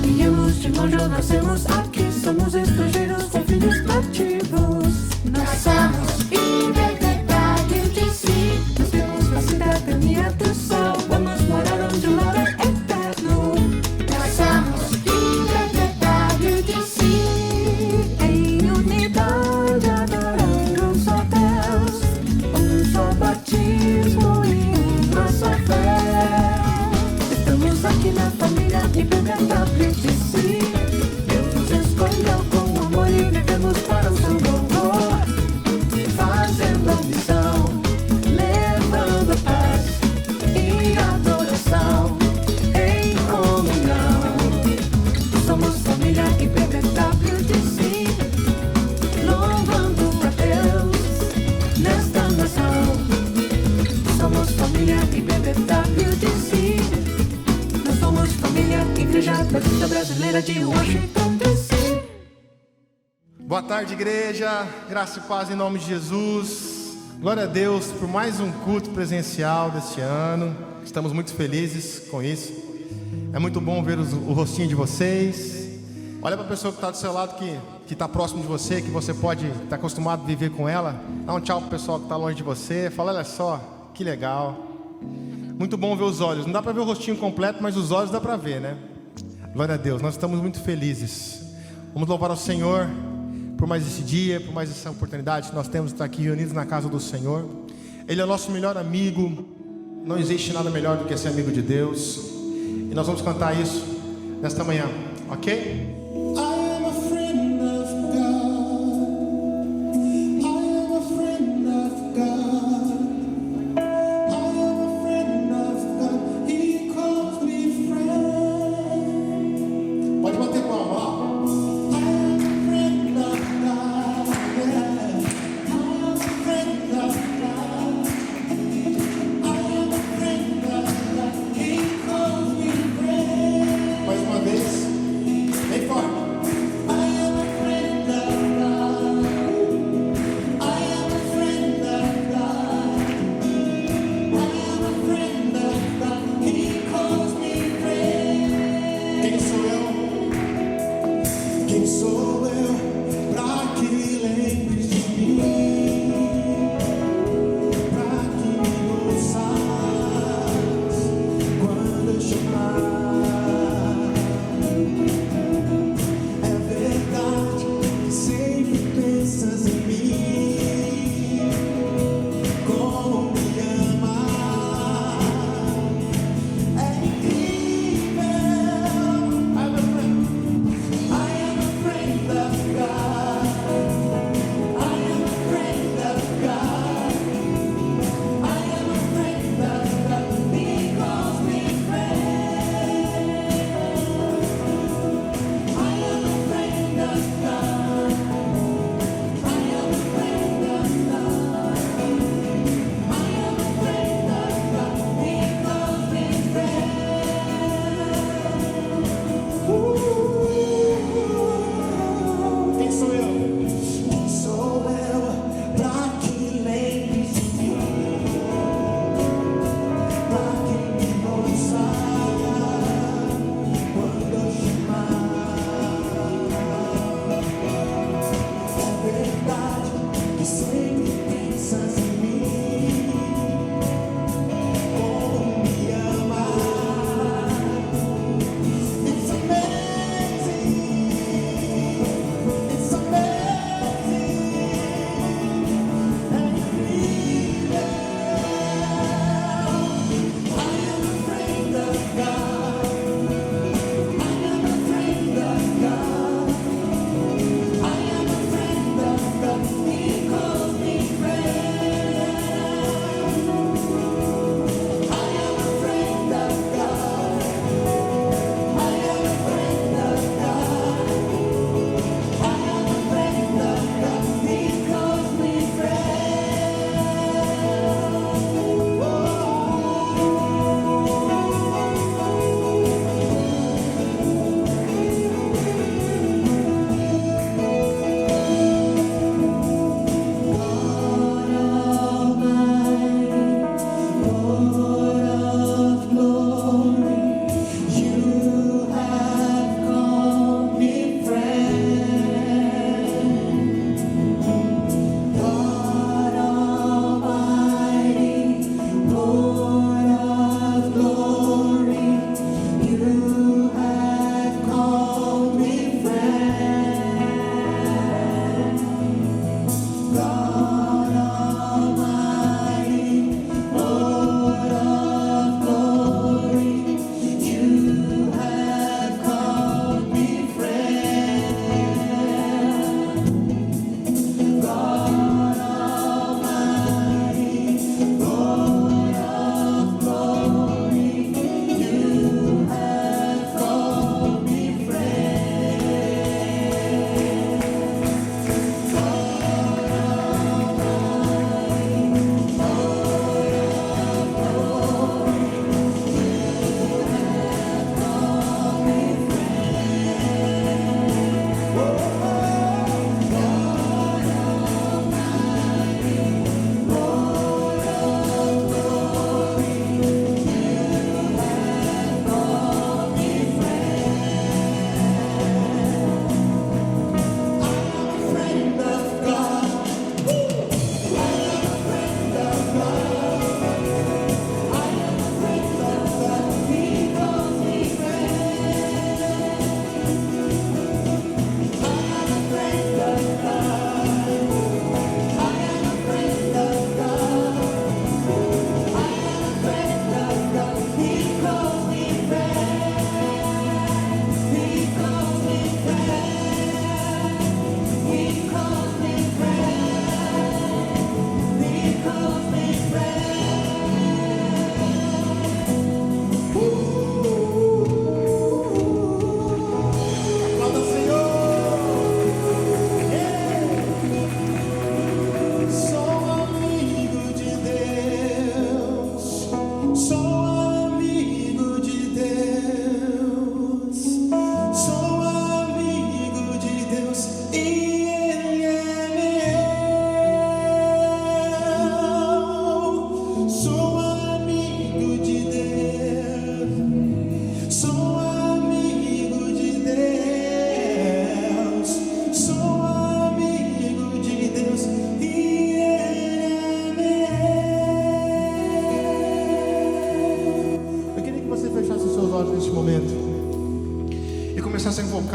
Viemos de longe ou nascemos aqui, somos estrangeiros com filhos nativos. Nós somos independentes de si, nós temos a cidadania do céu, vamos morar onde o lar é eterno. Nós somos independentes de si, em unidade adorando um só Deus, um só batismo e uma só fé. Estamos aqui na família IBBWTC. Deus nos escolheu com amor e vivemos para o seu louvor, fazendo a missão, levando paz e adoração em comunhão. Somos família IBBWTC, louvando a Deus nesta nação. Somos família IBBWTC. Nós somos família Igreja Batista Brasileira de Washington, D.C. Boa tarde, igreja. Graça e paz em nome de Jesus. Glória a Deus por mais um culto presencial deste ano. Estamos muito felizes com isso. É muito bom ver o rostinho de vocês. Olha para a pessoa que está do seu lado, que está próximo de você, que você pode estar acostumado a viver com ela. Dá um tchau para o pessoal que está longe de você. Fala, olha só, que legal. Muito bom ver os olhos. Não dá para ver o rostinho completo, mas os olhos dá para ver, né? Glória a Deus, nós estamos muito felizes. Vamos louvar ao Senhor por mais esse dia, por mais essa oportunidade que nós temos de estar aqui reunidos na casa do Senhor. Ele é o nosso melhor amigo. Não existe nada melhor do que ser amigo de Deus. E nós vamos cantar isso nesta manhã, ok? Mais uma vez, bem forte.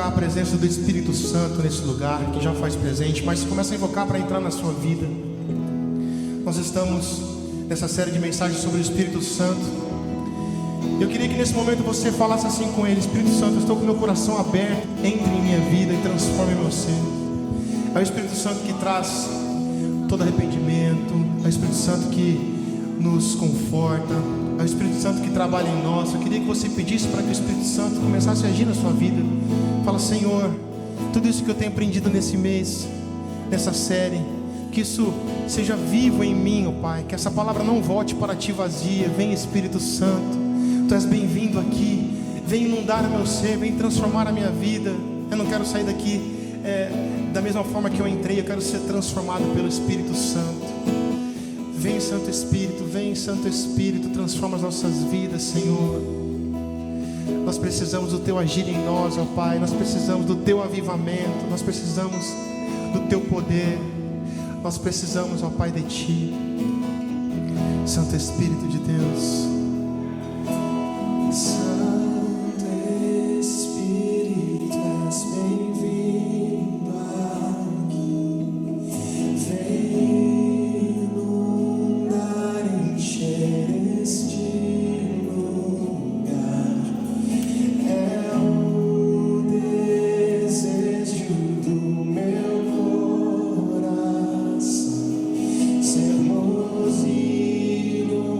A presença do Espírito Santo nesse lugar, que já faz presente, mas começa a invocar para entrar na sua vida. Nós estamos nessa série de mensagens sobre o Espírito Santo. Eu queria que nesse momento você falasse assim com ele: Espírito Santo, eu estou com meu coração aberto, entre em minha vida e transforme meu ser. É o Espírito Santo que traz todo arrependimento, é o Espírito Santo que nos conforta, é o Espírito Santo que trabalha em nós. Eu queria que você pedisse para que o Espírito Santo começasse a agir na sua vida. Fala: Senhor, tudo isso que eu tenho aprendido nesse mês, nessa série, que isso seja vivo em mim, ó Pai. Que essa palavra não volte para ti vazia. Vem, Espírito Santo, Tu és bem-vindo aqui. Vem inundar o meu ser, vem transformar a minha vida. Eu não quero sair daqui da mesma forma que eu entrei. Eu quero ser transformado pelo Espírito Santo. Vem, Santo Espírito, transforma as nossas vidas, Senhor. Nós precisamos do Teu agir em nós, ó Pai. Nós precisamos do Teu avivamento. Nós precisamos do Teu poder. Nós precisamos, ó Pai, de Ti, Santo Espírito de Deus. Santo Espírito, és bem-vindo aqui. Vem inundar, encher este lugar. É o desejo do meu coração sermos inundados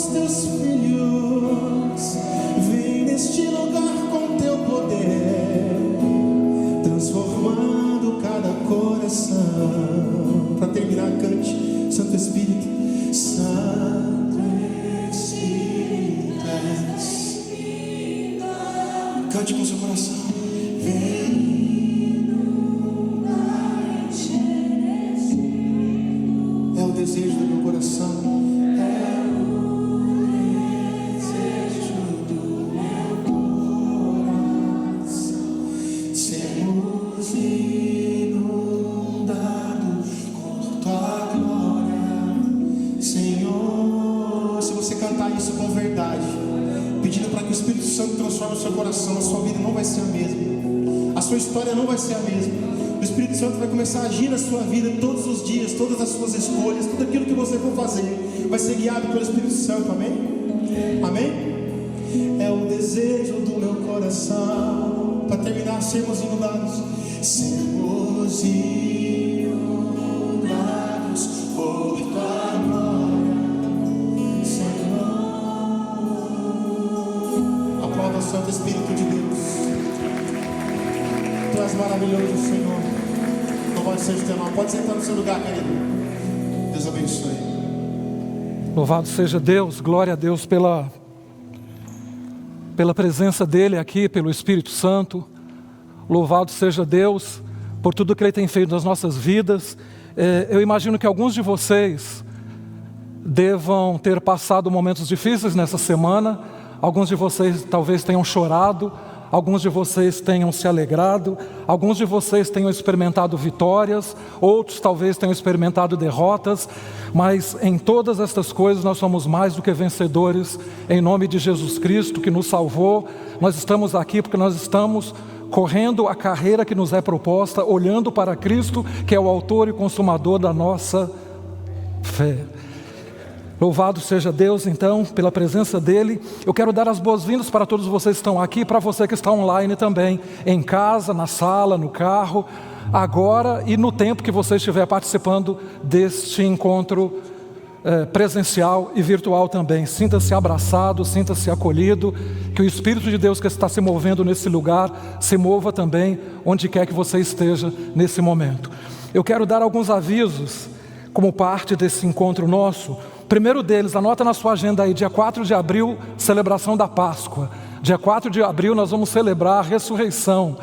teus filhos. Vem neste lugar com teu poder, transformando cada coração. Para terminar, cante: Santo Espírito, Santo Espírito, cante com seu coração. É o desejo do meu coração. É o desejo do meu coração. Sermos inundados com tua glória, Senhor. Se você cantar isso com verdade, pedindo para que o Espírito Santo transforme o seu coração, a sua vida não vai ser a mesma, a sua história não vai ser a mesma. O Espírito Santo vai começar a agir na sua vida todos os dias, todas as suas escolhas, tudo aquilo que você for fazer vai ser guiado pelo Espírito Santo, amém? Amém? É o desejo do meu coração. Para terminar, sermos inundados, sermos inundados por tua glória, Senhor. Aplauda o Santo Espírito de Deus. Tu és maravilhoso, Senhor. Louvado seja o teu nome. Pode sentar no seu lugar, querido. Deus abençoe. Louvado seja Deus, glória a Deus pela presença dEle aqui, pelo Espírito Santo. Louvado seja Deus por tudo que Ele tem feito nas nossas vidas. Eu imagino que alguns de vocês devam ter passado momentos difíceis nessa semana. Alguns de vocês talvez tenham chorado, alguns de vocês tenham se alegrado, alguns de vocês tenham experimentado vitórias, outros talvez tenham experimentado derrotas, mas em todas estas coisas nós somos mais do que vencedores, em nome de Jesus Cristo que nos salvou. Nós estamos aqui porque nós estamos correndo a carreira que nos é proposta, olhando para Cristo, que é o autor e consumador da nossa fé. Louvado seja Deus, então, pela presença dEle. Eu quero dar as boas-vindas para todos vocês que estão aqui, para você que está online também, em casa, na sala, no carro, agora e no tempo que você estiver participando deste encontro presencial e virtual também. Sinta-se abraçado, sinta-se acolhido, que o Espírito de Deus que está se movendo nesse lugar, se mova também onde quer que você esteja nesse momento. Eu quero dar alguns avisos como parte desse encontro nosso. O primeiro deles, anota na sua agenda aí, dia 4 de abril, celebração da Páscoa. Dia 4 de abril nós vamos celebrar a ressurreição.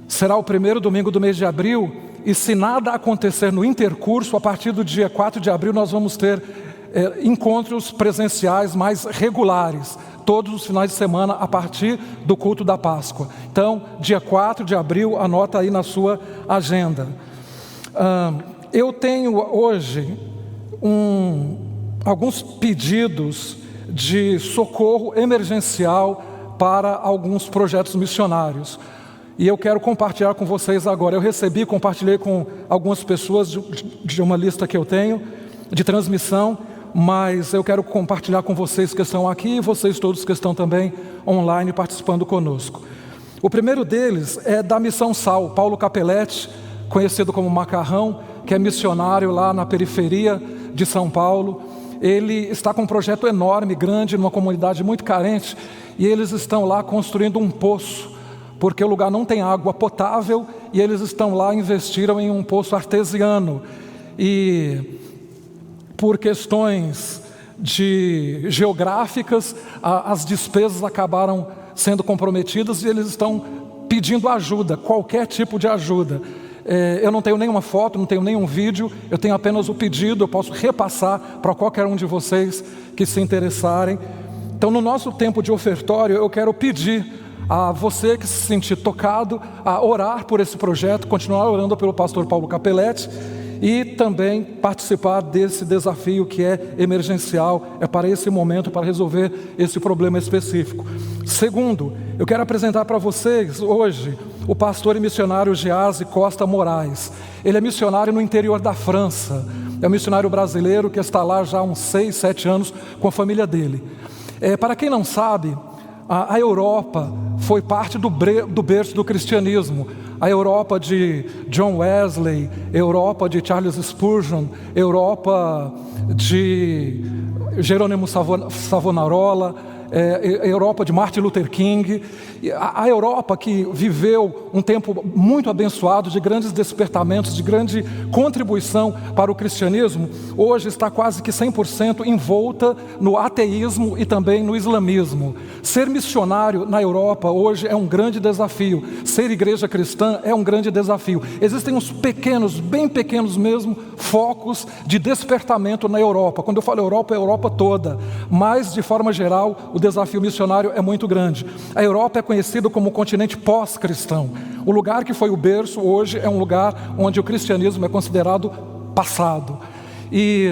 Será o primeiro domingo do mês de abril, e se nada acontecer no intercurso, a partir do dia 4 de abril nós vamos ter encontros presenciais mais regulares, todos os finais de semana a partir do culto da Páscoa. Então, dia 4 de abril, anota aí na sua agenda. Eu tenho hoje alguns pedidos de socorro emergencial para alguns projetos missionários. E eu quero compartilhar com vocês agora. Eu recebi, compartilhei com algumas pessoas de uma lista que eu tenho de transmissão, mas eu quero compartilhar com vocês que estão aqui e vocês todos que estão também online participando conosco. O primeiro deles é da Missão Sal, Paulo Capelletti, conhecido como Macarrão, que é missionário lá na periferia de São Paulo. Ele está com um projeto enorme, grande, numa comunidade muito carente, e eles estão lá construindo um poço, porque o lugar não tem água potável, e eles estão lá, investiram em um poço artesiano, e por questões geográficas, as despesas acabaram sendo comprometidas, e eles estão pedindo ajuda, qualquer tipo de ajuda. Eu não tenho nenhuma foto, não tenho nenhum vídeo, eu tenho apenas o pedido, eu posso repassar para qualquer um de vocês que se interessarem. Então, no nosso tempo de ofertório, eu quero pedir a você que se sentir tocado a orar por esse projeto, continuar orando pelo pastor Paulo Capelletti e também participar desse desafio que é emergencial, é para esse momento, para resolver esse problema específico. Segundo, eu quero apresentar para vocês hoje o pastor e missionário Gease Costa Moraes. Ele é missionário no interior da França, é um missionário brasileiro que está lá já há uns 6, 7 anos com a família dele. Para quem não sabe, a Europa foi parte do berço do cristianismo. A Europa de John Wesley, Europa de Charles Spurgeon, Europa de Jerônimo Savonarola, a Europa de Martin Luther King, a Europa que viveu um tempo muito abençoado, de grandes despertamentos, de grande contribuição para o cristianismo, hoje está quase que 100% envolta no ateísmo e também no islamismo. Ser missionário na Europa hoje é um grande desafio, ser igreja cristã é um grande desafio. Existem uns pequenos, bem pequenos mesmo, focos de despertamento na Europa. Quando eu falo Europa, é a Europa toda, mas de forma geral o desafio missionário é muito grande. A Europa é conhecida como o continente pós-cristão. O lugar que foi o berço hoje é um lugar onde o cristianismo é considerado passado. E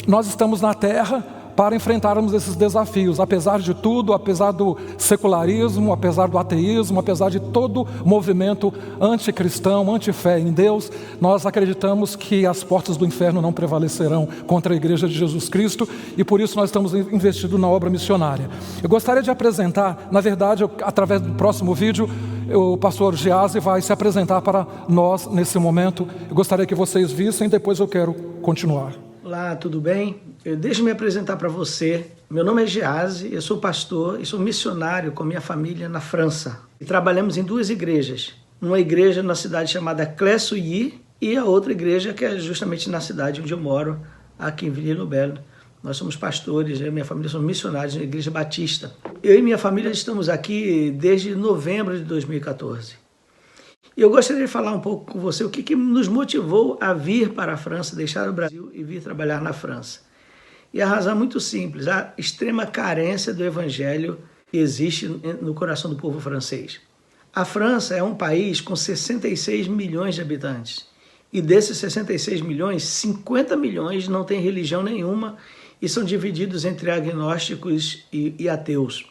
nós estamos na terra para enfrentarmos esses desafios. Apesar de tudo, apesar do secularismo, apesar do ateísmo, apesar de todo movimento anticristão, antifé em Deus, nós acreditamos que as portas do inferno não prevalecerão contra a Igreja de Jesus Cristo, e por isso nós estamos investindo na obra missionária. Eu gostaria de apresentar, na verdade, através do próximo vídeo, o pastor Geazi vai se apresentar para nós nesse momento. Eu gostaria que vocês vissem, depois eu quero continuar. Olá, tudo bem? Deixa eu me apresentar para você. Meu nome é Geazi, eu sou pastor e sou missionário com minha família na França. E trabalhamos em duas igrejas. Uma igreja na cidade chamada Clé-Souilly e a outra igreja que é justamente na cidade onde eu moro, aqui em Villiers-le-Bel. Nós somos pastores, eu e minha família somos missionários na Igreja Batista. Eu e minha família estamos aqui desde novembro de 2014. E eu gostaria de falar um pouco com você o que nos motivou a vir para a França, deixar o Brasil e vir trabalhar na França. E a razão é muito simples, a extrema carência do evangelho que existe no coração do povo francês. A França é um país com 66 milhões de habitantes. E desses 66 milhões, 50 milhões não têm religião nenhuma e são divididos entre agnósticos e ateus.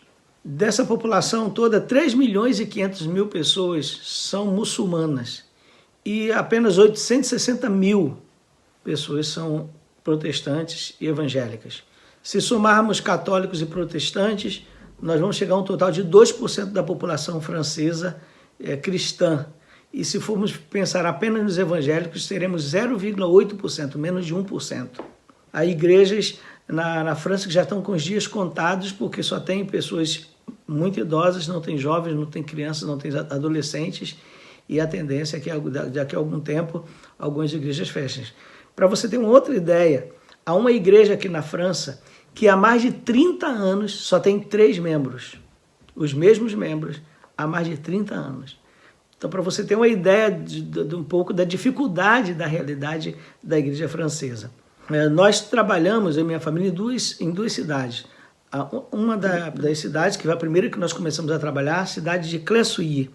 Dessa população toda, 3 milhões e 500 mil pessoas são muçulmanas e apenas 860 mil pessoas são protestantes e evangélicas. Se somarmos católicos e protestantes, nós vamos chegar a um total de 2% da população francesa cristã. E se formos pensar apenas nos evangélicos, teremos 0,8%, menos de 1%. Há igrejas na França que já estão com os dias contados, porque só tem pessoas muito idosas, não tem jovens, não tem crianças, não tem adolescentes, e a tendência é que daqui a algum tempo algumas igrejas fechem. Para você ter uma outra ideia, há uma igreja aqui na França que há mais de 30 anos só tem 3 membros, os mesmos membros há mais de 30 anos. Então, para você ter uma ideia de um pouco da dificuldade da realidade da igreja francesa. Nós trabalhamos, eu e minha família, em duas cidades. Uma das cidades, que foi a primeira que nós começamos a trabalhar, a cidade de Clé-Souilly.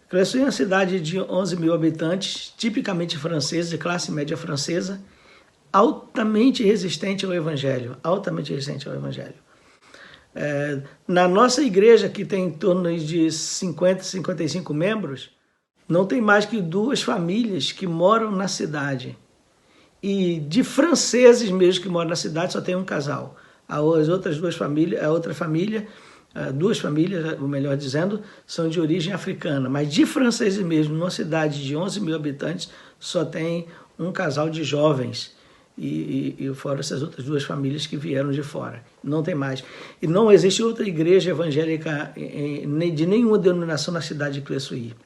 Clé-Souilly é uma cidade de 11 mil habitantes, tipicamente francesa, de classe média francesa, altamente resistente ao evangelho, Na nossa igreja, que tem em torno de 50, 55 membros, não tem mais que 2 famílias que moram na cidade. E de franceses mesmo que moram na cidade, só tem um casal. As outras 2 famílias, duas famílias, ou melhor dizendo, são de origem africana. Mas de franceses mesmo, numa cidade de 11 mil habitantes, só tem um casal de jovens. E fora essas outras 2 famílias que vieram de fora. Não tem mais. E não existe outra igreja evangélica de nenhuma denominação na cidade de Clé-Souilly.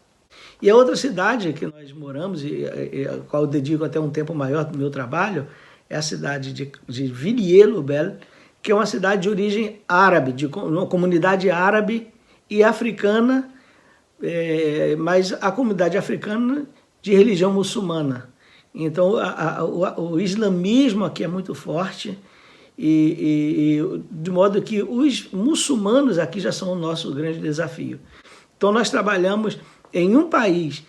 E a outra cidade que nós moramos, a qual eu dedico até um tempo maior do meu trabalho, é a cidade de Villiers-le-Bel, que é uma cidade de origem árabe, de uma comunidade árabe e africana, mas a comunidade africana de religião muçulmana. Então, o islamismo aqui é muito forte, de modo que os muçulmanos aqui já são o nosso grande desafio. Então, nós trabalhamos em um país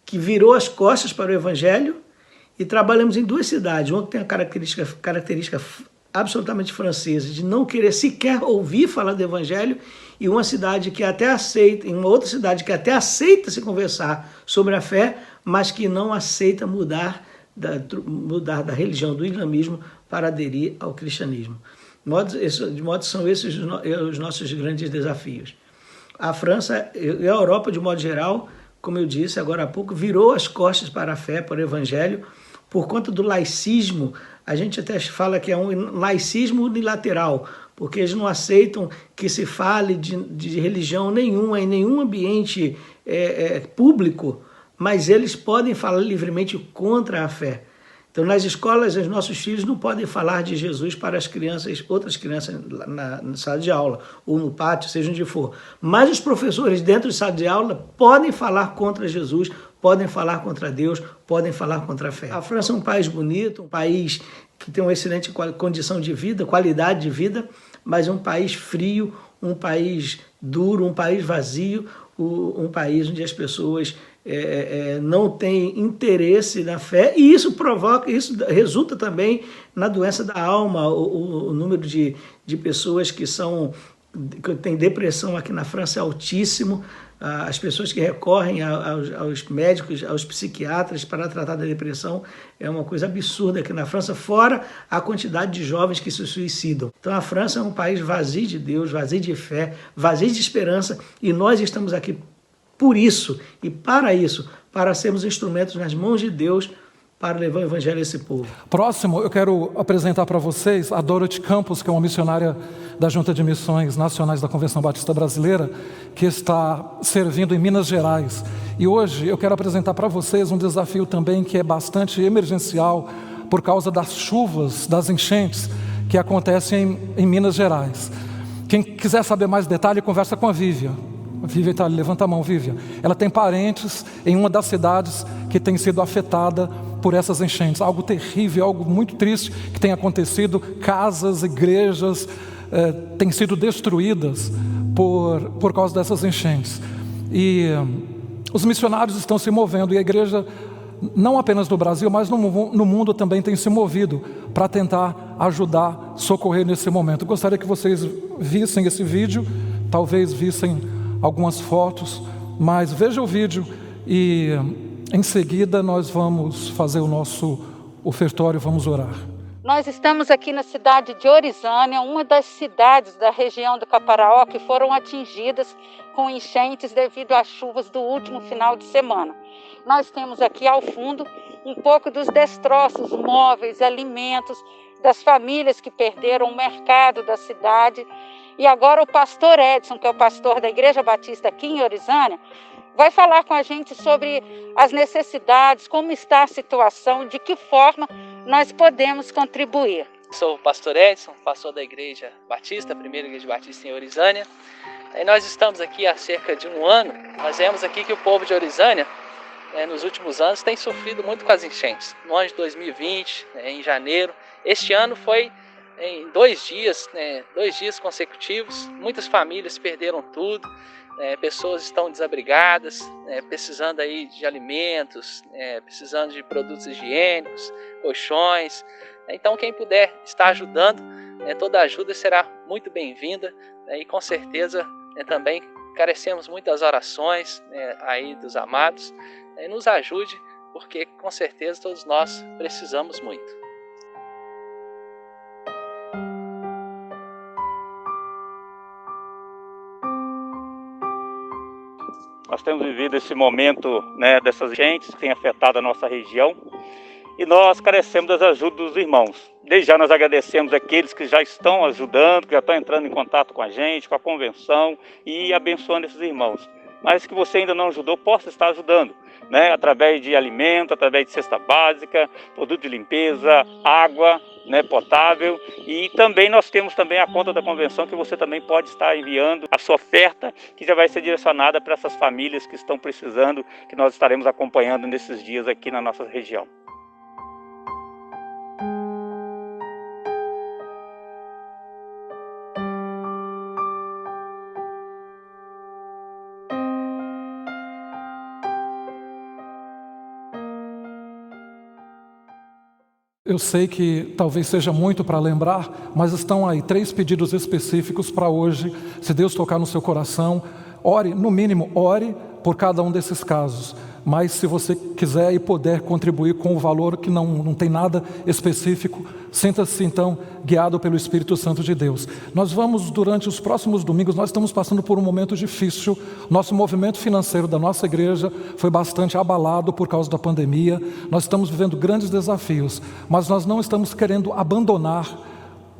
que virou as costas para o evangelho e trabalhamos em 2 cidades, uma que tem a característica absolutamente francesa, de não querer sequer ouvir falar do evangelho, e uma cidade que até aceita, em uma outra cidade que até aceita se conversar sobre a fé, mas que não aceita mudar da religião do islamismo para aderir ao cristianismo. De modo que são esses os nossos grandes desafios. A França e a Europa, de modo geral, como eu disse agora há pouco, virou as costas para a fé, para o evangelho, por conta do laicismo A gente até fala que é um laicismo unilateral, porque eles não aceitam que se fale de religião nenhuma em nenhum ambiente público, mas eles podem falar livremente contra a fé. Então, nas escolas, os nossos filhos não podem falar de Jesus para as crianças, outras crianças na sala de aula, ou no pátio, seja onde for. Mas os professores dentro de sala de aula podem falar contra Jesus, podem falar contra Deus, podem falar contra a fé. A França é um país bonito, um país que tem uma excelente condição de vida, qualidade de vida, mas é um país frio, um país duro, um país vazio, um país onde as pessoas não têm interesse na fé, e isso resulta também na doença da alma. O número de pessoas que têm depressão aqui na França é altíssimo. As pessoas que recorrem aos médicos, aos psiquiatras para tratar da depressão é uma coisa absurda aqui na França, fora a quantidade de jovens que se suicidam. Então a França é um país vazio de Deus, vazio de fé, vazio de esperança, e nós estamos aqui por isso e para sermos instrumentos nas mãos de Deus para levar o evangelho a esse povo. Próximo, eu quero apresentar para vocês a Dorothy Campos, que é uma missionária da Junta de Missões Nacionais da Convenção Batista Brasileira, que está servindo em Minas Gerais. E hoje eu quero apresentar para vocês um desafio também que é bastante emergencial por causa das chuvas, das enchentes que acontecem em Minas Gerais. Quem quiser saber mais detalhe, conversa com a Vivian. Vivian está ali, levanta a mão, Vivian. Ela tem parentes em uma das cidades que tem sido afetada por essas enchentes. Algo terrível, algo muito triste que tem acontecido. Casas, igrejas têm sido destruídas por causa dessas enchentes. E os missionários estão se movendo, e a igreja, não apenas no Brasil, mas no mundo também tem se movido para tentar ajudar, socorrer nesse momento. Eu gostaria que vocês vissem esse vídeo, talvez vissem algumas fotos, mas veja o vídeo e em seguida nós vamos fazer o nosso ofertório, vamos orar. Nós estamos aqui na cidade de Orizânia, uma das cidades da região do Caparaó que foram atingidas com enchentes devido às chuvas do último final de semana. Nós temos aqui ao fundo um pouco dos destroços móveis, alimentos, das famílias que perderam o mercado da cidade. E agora o pastor Edson, que é o pastor da Igreja Batista aqui em Orizânia, vai falar com a gente sobre as necessidades, como está a situação, de que forma nós podemos contribuir. Sou o pastor Edson, pastor da Igreja Batista, primeira Igreja Batista em Orizânia. E nós estamos aqui há cerca de um ano. Nós vemos aqui que o povo de Orizânia, nos últimos anos, tem sofrido muito com as enchentes. No ano de 2020, em janeiro, este ano foi em 2 dias, 2 dias consecutivos. Muitas famílias perderam tudo, pessoas estão desabrigadas, precisando aí de alimentos, precisando de produtos higiênicos, colchões. Então quem puder estar ajudando, toda ajuda será muito bem-vinda, e com certeza também carecemos muitas orações aí dos amados. Nos ajude, porque com certeza todos nós precisamos muito. Nós temos vivido esse momento dessas enchentes que tem afetado a nossa região, e nós carecemos das ajudas dos irmãos. Desde já nós agradecemos aqueles que já estão ajudando, que já estão entrando em contato com a gente, com a convenção, e abençoando esses irmãos. Mas que você ainda não ajudou, possa estar ajudando, através de alimento, através de cesta básica, produto de limpeza, água potável. E também nós temos também a conta da convenção, que você também pode estar enviando a sua oferta, que já vai ser direcionada para essas famílias que estão precisando, que nós estaremos acompanhando nesses dias aqui na nossa região. Eu sei que talvez seja muito para lembrar, mas estão aí 3 pedidos específicos para hoje. Se Deus tocar no seu coração, ore, no mínimo, ore por cada um desses casos. Mas se você quiser e puder contribuir com o valor que não tem nada específico, Sinta-se então guiado pelo Espírito Santo de Deus. Nós vamos, durante os próximos domingos, nós estamos passando por um momento difícil. Nosso movimento financeiro da nossa igreja foi bastante abalado por causa da pandemia. Nós estamos vivendo grandes desafios, mas nós não estamos querendo abandonar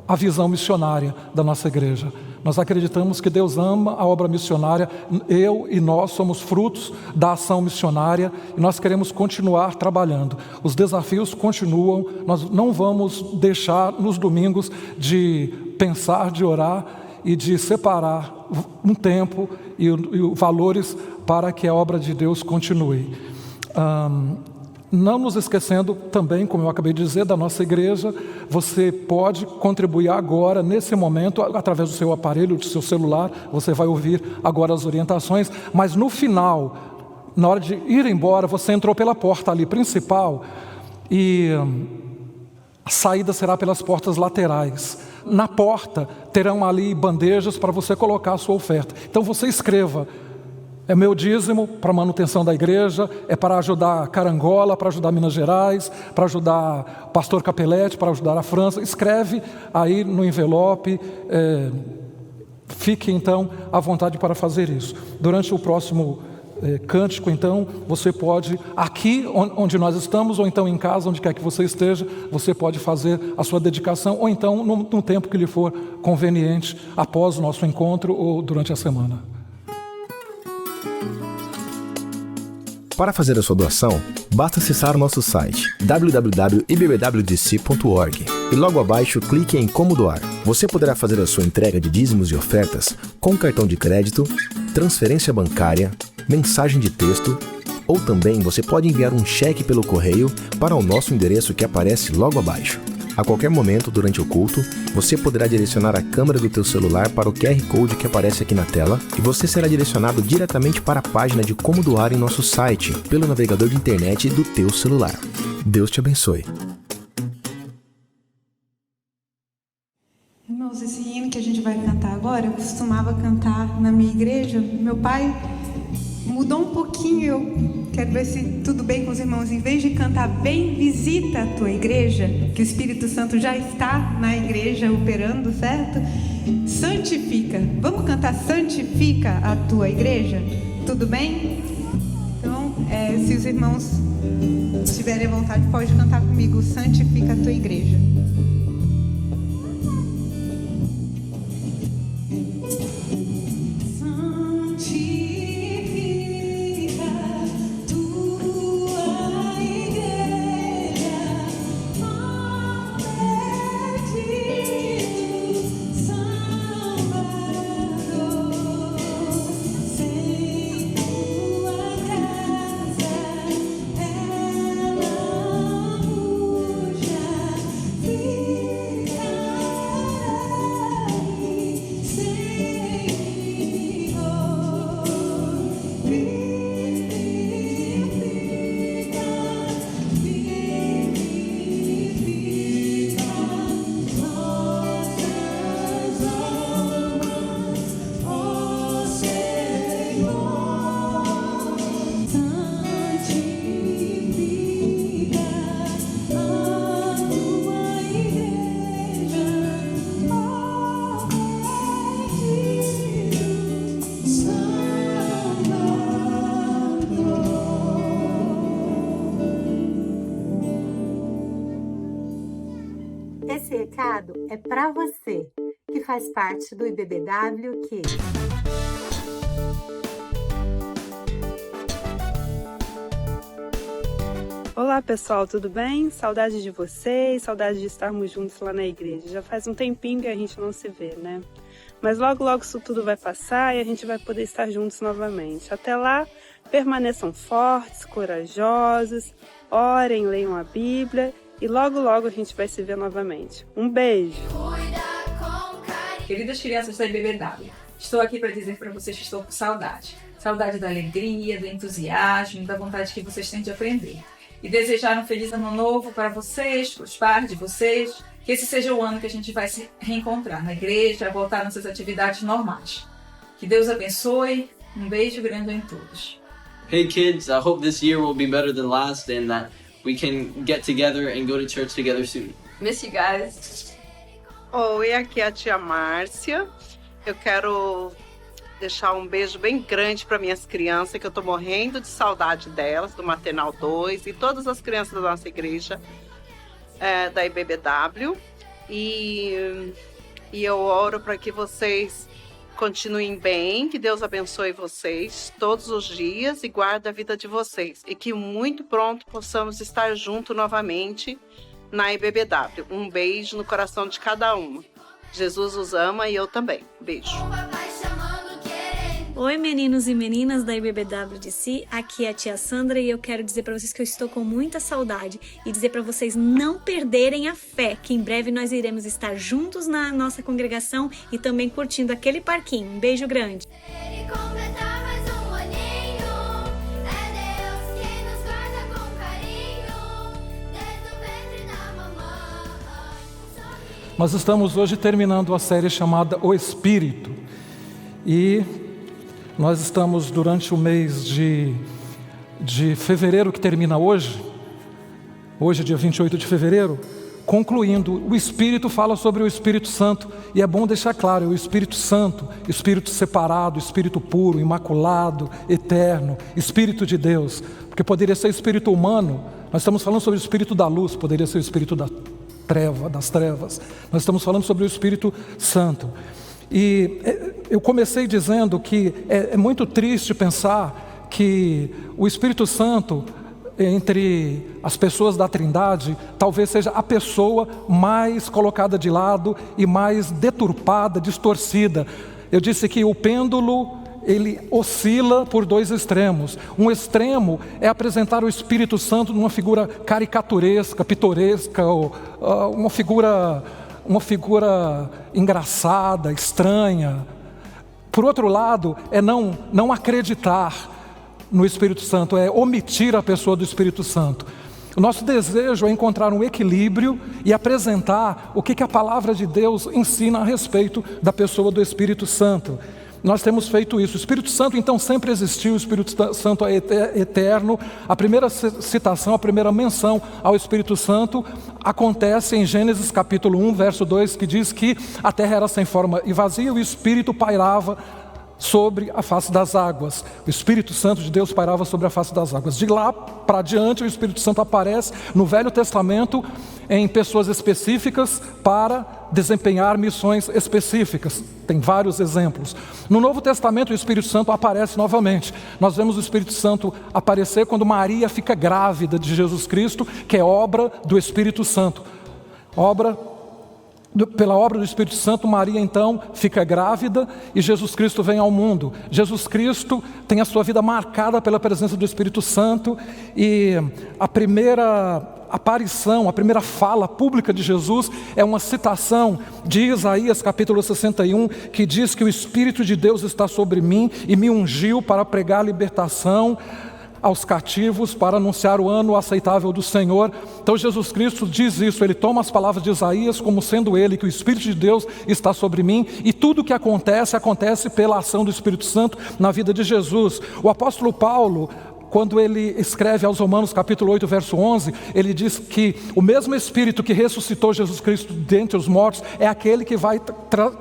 a visão missionária da nossa igreja. Nós acreditamos que Deus ama a obra missionária. Eu e nós somos frutos da ação missionária e nós queremos continuar trabalhando. Os desafios continuam. Nós não vamos deixar nos domingos de pensar, de orar e de separar um tempo e valores para que a obra de Deus continue. Não nos esquecendo também, como eu acabei de dizer, da nossa igreja. Você pode contribuir agora, nesse momento, através do seu aparelho, do seu celular. Você vai ouvir agora as orientações, mas no final, na hora de ir embora, você entrou pela porta ali principal e a saída será pelas portas laterais. Na porta terão ali bandejas para você colocar a sua oferta. Então você escreva: é meu dízimo para a manutenção da igreja, é para ajudar Carangola, para ajudar Minas Gerais, para ajudar o pastor Capelete, para ajudar a França. Escreve aí no envelope. Fique então à vontade para fazer isso. Durante o próximo cântico, então, você pode, aqui onde nós estamos, ou então em casa, onde quer que você esteja, você pode fazer a sua dedicação, ou então no tempo que lhe for conveniente, após o nosso encontro ou durante a semana. Para fazer a sua doação, basta acessar o nosso site www.ibbwdc.org e logo abaixo clique em Como Doar. Você poderá fazer a sua entrega de dízimos e ofertas com cartão de crédito, transferência bancária, mensagem de texto, ou também você pode enviar um cheque pelo correio para o nosso endereço que aparece logo abaixo. A qualquer momento durante o culto, você poderá direcionar a câmera do teu celular para o QR Code que aparece aqui na tela e você será direcionado diretamente para a página de como doar em nosso site, pelo navegador de internet do teu celular. Deus te abençoe. Irmãos, esse hino que a gente vai cantar agora, eu costumava cantar na minha igreja. Meu pai mudou um pouquinho, eu quero ver se tudo bem com os irmãos. Em vez de cantar "Vem, visita a tua igreja", que o Espírito Santo já está na igreja operando, certo? Santifica. Vamos cantar "Santifica a tua igreja"? Tudo bem? Então, se os irmãos estiverem à vontade, pode cantar comigo "Santifica a tua igreja". Esse recado é para você, que faz parte do IBBW Kids. Olá pessoal, tudo bem? Saudade de vocês, saudade de estarmos juntos lá na igreja. Já faz um tempinho que a gente não se vê, né? Mas logo logo isso tudo vai passar e a gente vai poder estar juntos novamente. Até lá, permaneçam fortes, corajosos, orem, leiam a Bíblia e logo logo a gente vai se ver novamente. Um beijo! Queridas crianças da IBBW, estou aqui para dizer para vocês que estou com saudade. Saudade da alegria, do entusiasmo, da vontade que vocês têm de aprender. E desejar um feliz ano novo para vocês, para os pais de vocês, que esse seja o ano que a gente vai se reencontrar na igreja, voltar às nossas atividades normais. Que Deus abençoe, um beijo grande em todos. Hey kids, I hope this year will be better than last and that we can get together and go to church together soon. Miss you guys. Oi, aqui é a tia Márcia. Eu quero deixar um beijo bem grande para minhas crianças, que eu tô morrendo de saudade delas, do Maternal 2, e todas as crianças da nossa igreja, da IBBW. E eu oro para que vocês continuem bem, que Deus abençoe vocês todos os dias e guarde a vida de vocês. E que muito pronto possamos estar juntos novamente na IBBW. Um beijo no coração de cada uma. Jesus os ama e eu também. Beijo. Oi, meninos e meninas da IBBWDC, aqui é a tia Sandra e eu quero dizer para vocês que eu estou com muita saudade e dizer para vocês não perderem a fé, que em breve nós iremos estar juntos na nossa congregação e também curtindo aquele parquinho. Um beijo grande. Nós estamos hoje terminando a série chamada O Espírito e nós estamos durante o mês de fevereiro, que termina hoje, dia 28 de fevereiro, concluindo. O Espírito fala sobre o Espírito Santo e é bom deixar claro, é o Espírito Santo, Espírito separado, Espírito puro, imaculado, eterno, Espírito de Deus, porque poderia ser Espírito humano. Nós estamos falando sobre o Espírito da luz, poderia ser o Espírito das trevas. Nós estamos falando sobre o Espírito Santo. E eu comecei dizendo que é muito triste pensar que o Espírito Santo, entre as pessoas da Trindade, talvez seja a pessoa mais colocada de lado e mais deturpada, distorcida. Eu disse que o pêndulo, ele oscila por dois extremos. Um extremo é apresentar o Espírito Santo numa figura caricaturesca, pitoresca, ou uma figura engraçada, estranha. Por outro lado, é não acreditar no Espírito Santo, é omitir a pessoa do Espírito Santo. O nosso desejo é encontrar um equilíbrio e apresentar o que a palavra de Deus ensina a respeito da pessoa do Espírito Santo. Nós temos feito isso. O Espírito Santo então sempre existiu, o Espírito Santo é eterno. A primeira citação, a primeira menção ao Espírito Santo acontece em Gênesis capítulo 1, verso 2, que diz que a terra era sem forma e vazia, e o Espírito pairava sobre a face das águas. O Espírito Santo de Deus pairava sobre a face das águas. De lá para diante, o Espírito Santo aparece no Velho Testamento em pessoas específicas para desempenhar missões específicas. Tem vários exemplos. No Novo Testamento, o Espírito Santo aparece novamente. Nós vemos o Espírito Santo aparecer quando Maria fica grávida de Jesus Cristo, que é obra do Espírito Santo. Pela obra do Espírito Santo, Maria então fica grávida e Jesus Cristo vem ao mundo. Jesus Cristo tem a sua vida marcada pela presença do Espírito Santo, e a primeira aparição, a primeira fala pública de Jesus é uma citação de Isaías capítulo 61, que diz que o Espírito de Deus está sobre mim e me ungiu para pregar a libertação aos cativos, para anunciar o ano aceitável do Senhor. Então Jesus Cristo diz isso, ele toma as palavras de Isaías como sendo ele, que o Espírito de Deus está sobre mim, e tudo o que acontece pela ação do Espírito Santo na vida de Jesus. O apóstolo Paulo, quando ele escreve aos Romanos capítulo 8, verso 11, ele diz que o mesmo Espírito que ressuscitou Jesus Cristo dentre os mortos é aquele que vai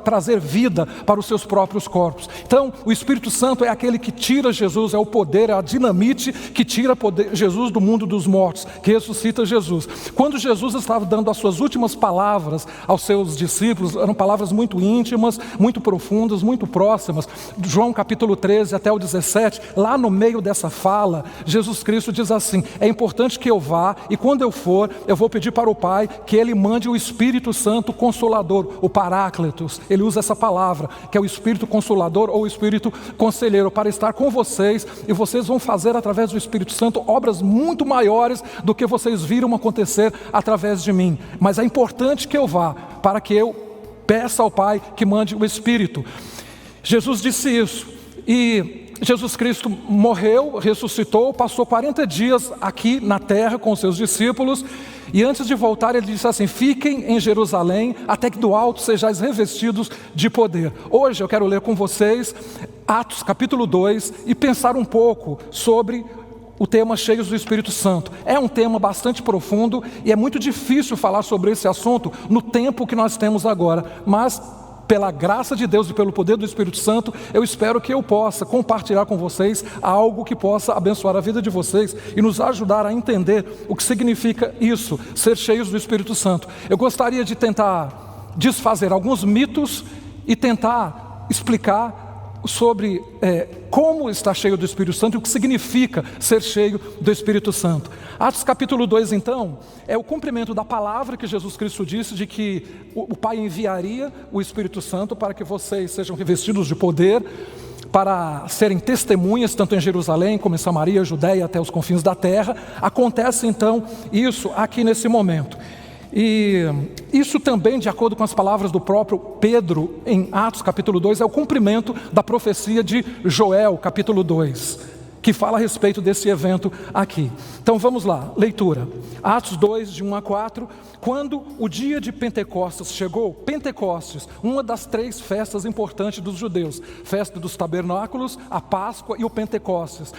trazer vida para os seus próprios corpos. Então, o Espírito Santo é aquele que tira Jesus, é o poder, é a dinamite que tira Jesus do mundo dos mortos, que ressuscita Jesus. Quando Jesus estava dando as suas últimas palavras aos seus discípulos, eram palavras muito íntimas, muito profundas, muito próximas. João capítulo 13 até o 17, lá no meio dessa fala, Jesus Cristo diz assim: é importante que eu vá, e quando eu for, eu vou pedir para o Pai que Ele mande o Espírito Santo Consolador, o Paráclitos. Ele usa essa palavra, que é o Espírito Consolador ou o Espírito Conselheiro, para estar com vocês, e vocês vão fazer através do Espírito Santo obras muito maiores do que vocês viram acontecer através de mim. Mas é importante que eu vá, para que eu peça ao Pai que mande o Espírito. Jesus disse isso, e Jesus Cristo morreu, ressuscitou, passou 40 dias aqui na terra com os seus discípulos, e antes de voltar ele disse assim: fiquem em Jerusalém até que do alto sejais revestidos de poder. Hoje eu quero ler com vocês Atos capítulo 2 e pensar um pouco sobre o tema cheios do Espírito Santo. É um tema bastante profundo e é muito difícil falar sobre esse assunto no tempo que nós temos agora, mas pela graça de Deus e pelo poder do Espírito Santo, eu espero que eu possa compartilhar com vocês algo que possa abençoar a vida de vocês e nos ajudar a entender o que significa isso, ser cheios do Espírito Santo. Eu gostaria de tentar desfazer alguns mitos e tentar explicar sobre como está cheio do Espírito Santo e o que significa ser cheio do Espírito Santo. Atos capítulo 2, então, é o cumprimento da palavra que Jesus Cristo disse de que o Pai enviaria o Espírito Santo para que vocês sejam revestidos de poder, para serem testemunhas, tanto em Jerusalém como em Samaria, Judeia, até os confins da terra. Acontece então isso aqui nesse momento. E isso também, de acordo com as palavras do próprio Pedro, em Atos capítulo 2, é o cumprimento da profecia de Joel, capítulo 2, que fala a respeito desse evento aqui. Então vamos lá, leitura. Atos 2, de 1 a 4, quando o dia de Pentecostes chegou, Pentecostes, uma das 3 festas importantes dos judeus, festa dos tabernáculos, a Páscoa e o Pentecostes.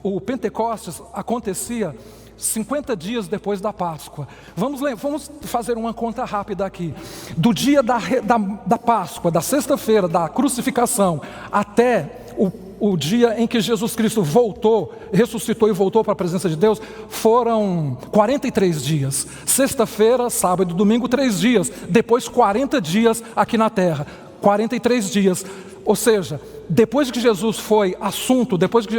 O Pentecostes acontecia 50 dias depois da Páscoa. Vamos fazer uma conta rápida aqui. Do dia da Páscoa, da sexta-feira, da crucificação, até o dia em que Jesus Cristo voltou, ressuscitou e voltou para a presença de Deus, foram 43 dias. Sexta-feira, sábado e domingo, 3 dias. Depois 40 dias aqui na terra. 43 dias. Ou seja, depois que Jesus foi assunto, depois que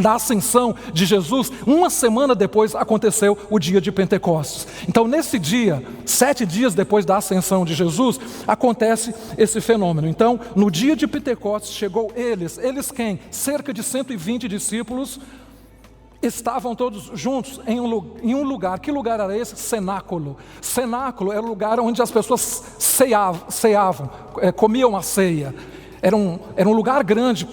da ascensão de Jesus, uma semana depois aconteceu o dia de Pentecostes. Então nesse dia, 7 dias depois da ascensão de Jesus, acontece esse fenômeno. Então no dia de Pentecostes chegou eles quem? Cerca de 120 discípulos, estavam todos juntos em um lugar. Que lugar era esse? Cenáculo. Cenáculo era o lugar onde as pessoas ceavam, comiam a ceia. Era um lugar grande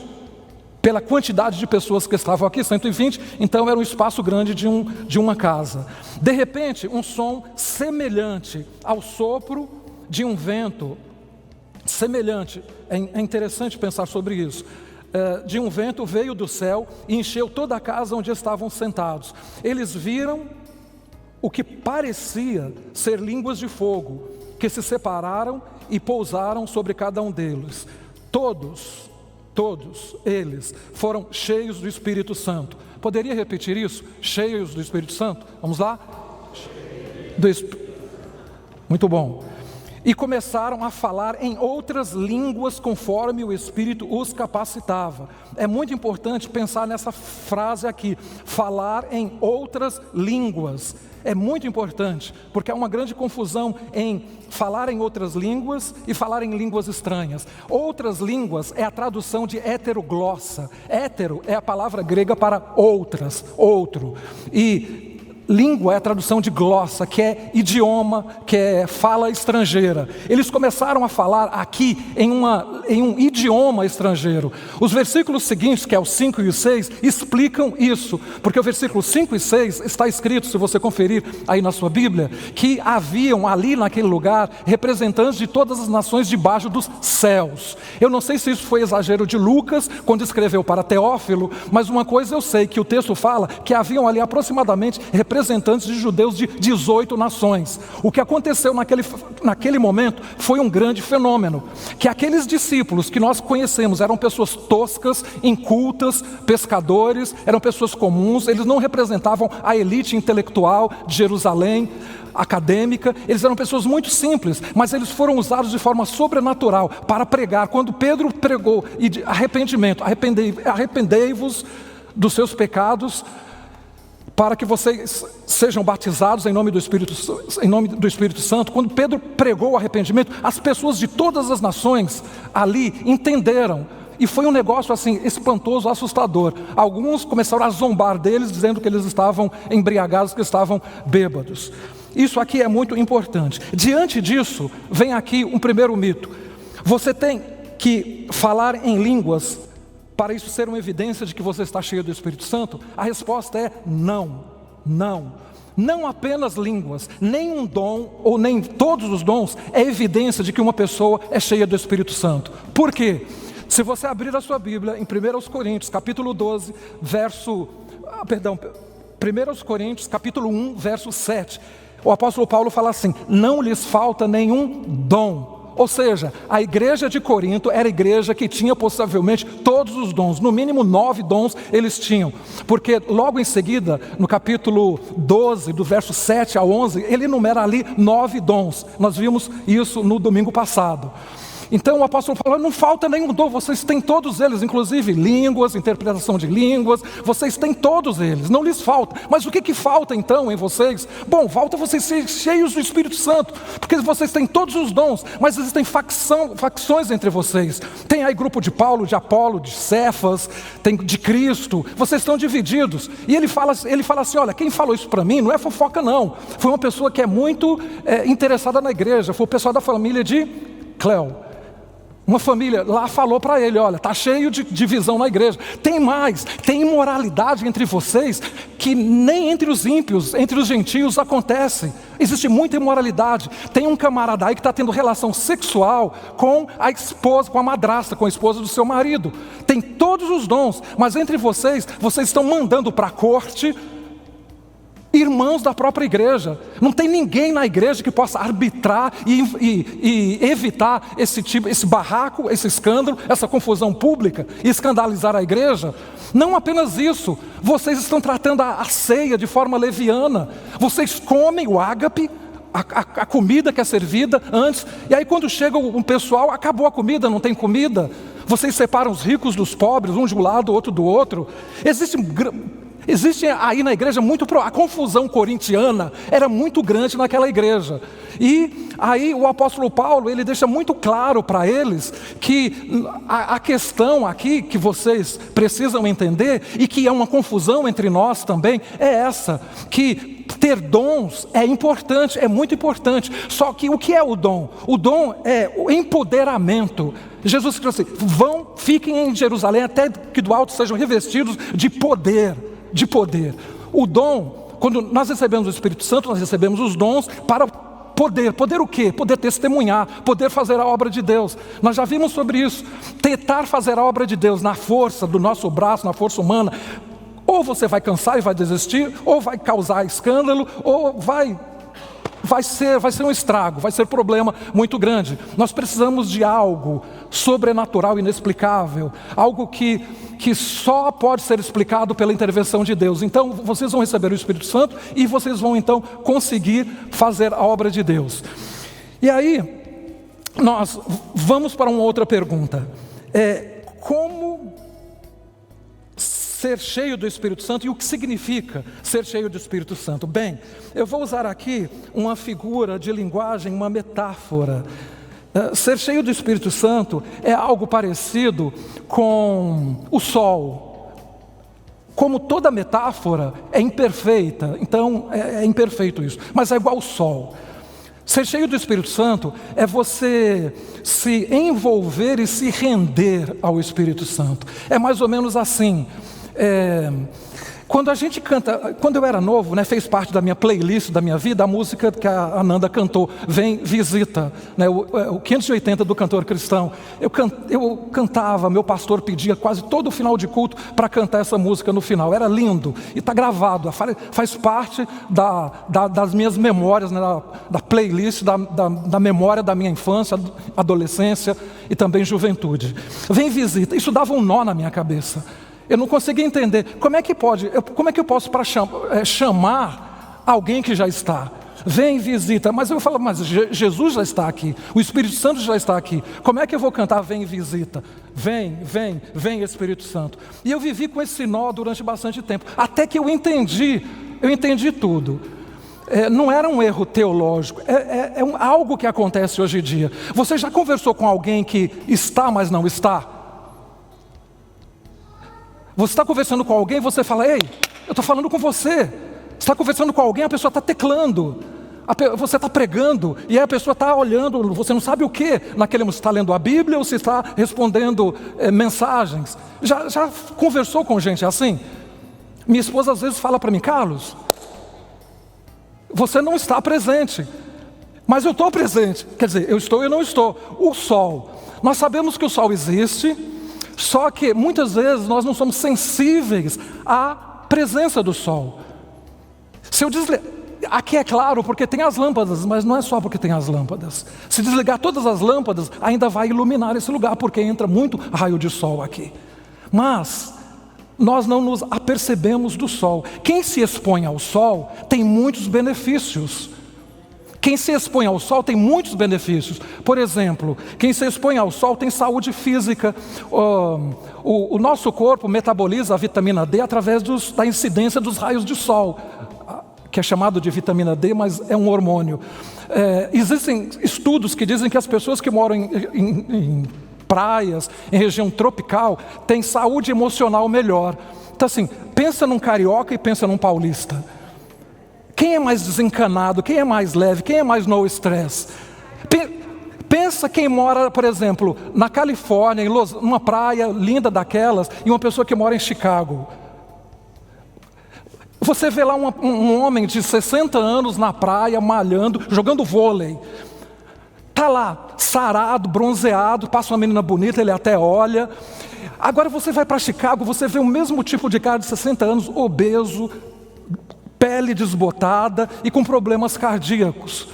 pela quantidade de pessoas que estavam aqui, 120, então era um espaço grande de uma casa. De repente, um som semelhante ao sopro de um vento, semelhante, é interessante pensar sobre isso, de um vento veio do céu e encheu toda a casa onde estavam sentados. Eles viram o que parecia ser línguas de fogo, que se separaram e pousaram sobre cada um deles. Todos eles foram cheios do Espírito Santo. Poderia repetir isso? Cheios do Espírito Santo? Vamos lá? Muito bom. E começaram a falar em outras línguas conforme o Espírito os capacitava. É muito importante pensar nessa frase aqui, falar em outras línguas. É muito importante, porque há uma grande confusão em falar em outras línguas e falar em línguas estranhas. Outras línguas é a tradução de heteroglossa. Hétero é a palavra grega para outras, outro. E língua é a tradução de glossa, que é idioma, que é fala estrangeira. Eles começaram a falar aqui em um idioma estrangeiro. Os versículos seguintes, que é o 5 e o 6, explicam isso, porque o versículo 5 e 6 está escrito, se você conferir aí na sua Bíblia, que haviam ali naquele lugar representantes de todas as nações debaixo dos céus. Eu não sei se isso foi exagero de Lucas, quando escreveu para Teófilo, mas uma coisa eu sei, que o texto fala que haviam ali aproximadamente representantes de judeus de 18 nações. O que aconteceu naquele momento foi um grande fenômeno, que aqueles discípulos que nós conhecemos eram pessoas toscas, incultas, pescadores, eram pessoas comuns, eles não representavam a elite intelectual de Jerusalém, acadêmica, eles eram pessoas muito simples, mas eles foram usados de forma sobrenatural para pregar. Quando Pedro pregou e de arrependimento, arrependei-vos dos seus pecados, para que vocês sejam batizados em nome do Espírito Santo. Quando Pedro pregou o arrependimento, as pessoas de todas as nações ali entenderam. E foi um negócio assim, espantoso, assustador. Alguns começaram a zombar deles, dizendo que eles estavam embriagados, que estavam bêbados. Isso aqui é muito importante. Diante disso, vem aqui um primeiro mito. Você tem que falar em línguas para isso ser uma evidência de que você está cheio do Espírito Santo? A resposta é não, não. Não apenas línguas, nem um dom ou nem todos os dons é evidência de que uma pessoa é cheia do Espírito Santo. Por quê? Se você abrir a sua Bíblia em 1 Coríntios, capítulo 12, 1 Coríntios, capítulo 1, verso 7, o apóstolo Paulo fala assim: não lhes falta nenhum dom. Ou seja, a igreja de Corinto era a igreja que tinha possivelmente todos os dons, no mínimo 9 dons eles tinham, porque logo em seguida, no capítulo 12, do verso 7 a 11, ele enumera ali 9 dons. Nós vimos isso no domingo passado. Então o apóstolo fala: não falta nenhum dom, vocês têm todos eles, inclusive línguas, interpretação de línguas, vocês têm todos eles, não lhes falta. Mas o que falta então em vocês? Bom, falta vocês serem cheios do Espírito Santo, porque vocês têm todos os dons, mas existem facções entre vocês. Tem aí grupo de Paulo, de Apolo, de Cefas, tem de Cristo, vocês estão divididos. E ele fala assim: olha, quem falou isso para mim não é fofoca não, foi uma pessoa que é muito interessada na igreja, foi o pessoal da família de Cléo. Uma família lá falou para ele: olha, está cheio de divisão na igreja. Tem mais, tem imoralidade entre vocês que nem entre os ímpios, entre os gentios acontece. Existe muita imoralidade. Tem um camarada aí que está tendo relação sexual com a esposa, com a madrasta, com a esposa do seu marido. Tem todos os dons, mas entre vocês estão mandando para a corte irmãos da própria igreja. Não tem ninguém na igreja que possa arbitrar e evitar esse barraco, esse escândalo, essa confusão pública e escandalizar a igreja. Não apenas isso, vocês estão tratando a ceia de forma leviana. Vocês comem o ágape, a comida que é servida antes, e aí quando chega um pessoal, acabou a comida, não tem comida. Vocês separam os ricos dos pobres, um de um lado, outro do outro. Existe aí na igreja a confusão corintiana era muito grande naquela igreja. E aí o apóstolo Paulo, ele deixa muito claro para eles que a questão aqui que vocês precisam entender, e que é uma confusão entre nós também, é essa: que ter dons é importante, é muito importante. Só que o que é o dom? O dom é o empoderamento. Jesus disse assim: fiquem em Jerusalém até que do alto sejam revestidos de poder. O dom, quando nós recebemos o Espírito Santo, nós recebemos os dons para poder o quê? Poder testemunhar, poder fazer a obra de Deus. Nós já vimos sobre isso. Tentar fazer a obra de Deus na força do nosso braço, na força humana, ou você vai cansar e vai desistir, ou vai causar escândalo, ou vai ser um estrago, vai ser problema muito grande. Nós precisamos de algo sobrenatural, inexplicável, algo que só pode ser explicado pela intervenção de Deus. Então vocês vão receber o Espírito Santo e vocês vão então conseguir fazer a obra de Deus. E aí nós vamos para uma outra pergunta: como ser cheio do Espírito Santo e o que significa ser cheio do Espírito Santo? Bem, eu vou usar aqui uma figura de linguagem, uma metáfora. Ser cheio do Espírito Santo é algo parecido com o sol. Como toda metáfora é imperfeita, então é imperfeito isso, mas é igual ao sol. Ser cheio do Espírito Santo é você se envolver e se render ao Espírito Santo. É mais ou menos assim. Quando a gente canta, quando eu era novo, fez parte da minha playlist, da minha vida, a música que a Ananda cantou, Vem Visita, o 580 do Cantor Cristão. Eu cantava, meu pastor pedia quase todo o final de culto para cantar essa música no final. Era lindo e está gravado, faz parte das minhas memórias, da playlist, da memória da minha infância, adolescência e também juventude. Vem Visita, isso dava um nó na minha cabeça. Eu não conseguia entender, como é que eu posso chamar alguém que já está? Vem, visita. Mas eu falo, mas Jesus já está aqui, o Espírito Santo já está aqui. Como é que eu vou cantar vem, visita? Vem, Espírito Santo. E eu vivi com esse nó durante bastante tempo, até que eu entendi tudo. Não era um erro teológico, algo que acontece hoje em dia. Você já conversou com alguém que está, mas não está? Você está conversando com alguém e você fala, ei, eu estou falando com você. Você está conversando com alguém, a pessoa está teclando. Você está pregando e aí a pessoa está olhando, você não sabe o que naquele momento. Você está lendo a Bíblia ou você está respondendo mensagens? Já conversou com gente assim? Minha esposa às vezes fala para mim, Carlos, você não está presente. Mas eu estou presente. Quer dizer, eu estou e não estou. O sol, nós sabemos que o sol existe. Só que muitas vezes nós não somos sensíveis à presença do sol. Se eu aqui é claro porque tem as lâmpadas, mas não é só porque tem as lâmpadas. Se desligar todas as lâmpadas, ainda vai iluminar esse lugar, porque entra muito raio de sol aqui. Mas nós não nos apercebemos do sol. Quem se expõe ao sol tem muitos benefícios. Quem se expõe ao sol tem muitos benefícios. Por exemplo, quem se expõe ao sol tem saúde física. O nosso corpo metaboliza a vitamina D através da incidência dos raios de sol, que é chamado de vitamina D, mas é um hormônio. Existem estudos que dizem que as pessoas que moram em praias, em região tropical, têm saúde emocional melhor. Então assim, pensa num carioca e pensa num paulista. Quem é mais desencanado? Quem é mais leve? Quem é mais no stress? Pensa quem mora, por exemplo, na Califórnia, numa praia linda daquelas, e uma pessoa que mora em Chicago. Você vê lá um homem de 60 anos na praia, malhando, jogando vôlei. Está lá, sarado, bronzeado, passa uma menina bonita, ele até olha. Agora você vai para Chicago, você vê o mesmo tipo de cara de 60 anos, obeso, pele desbotada e com problemas cardíacos.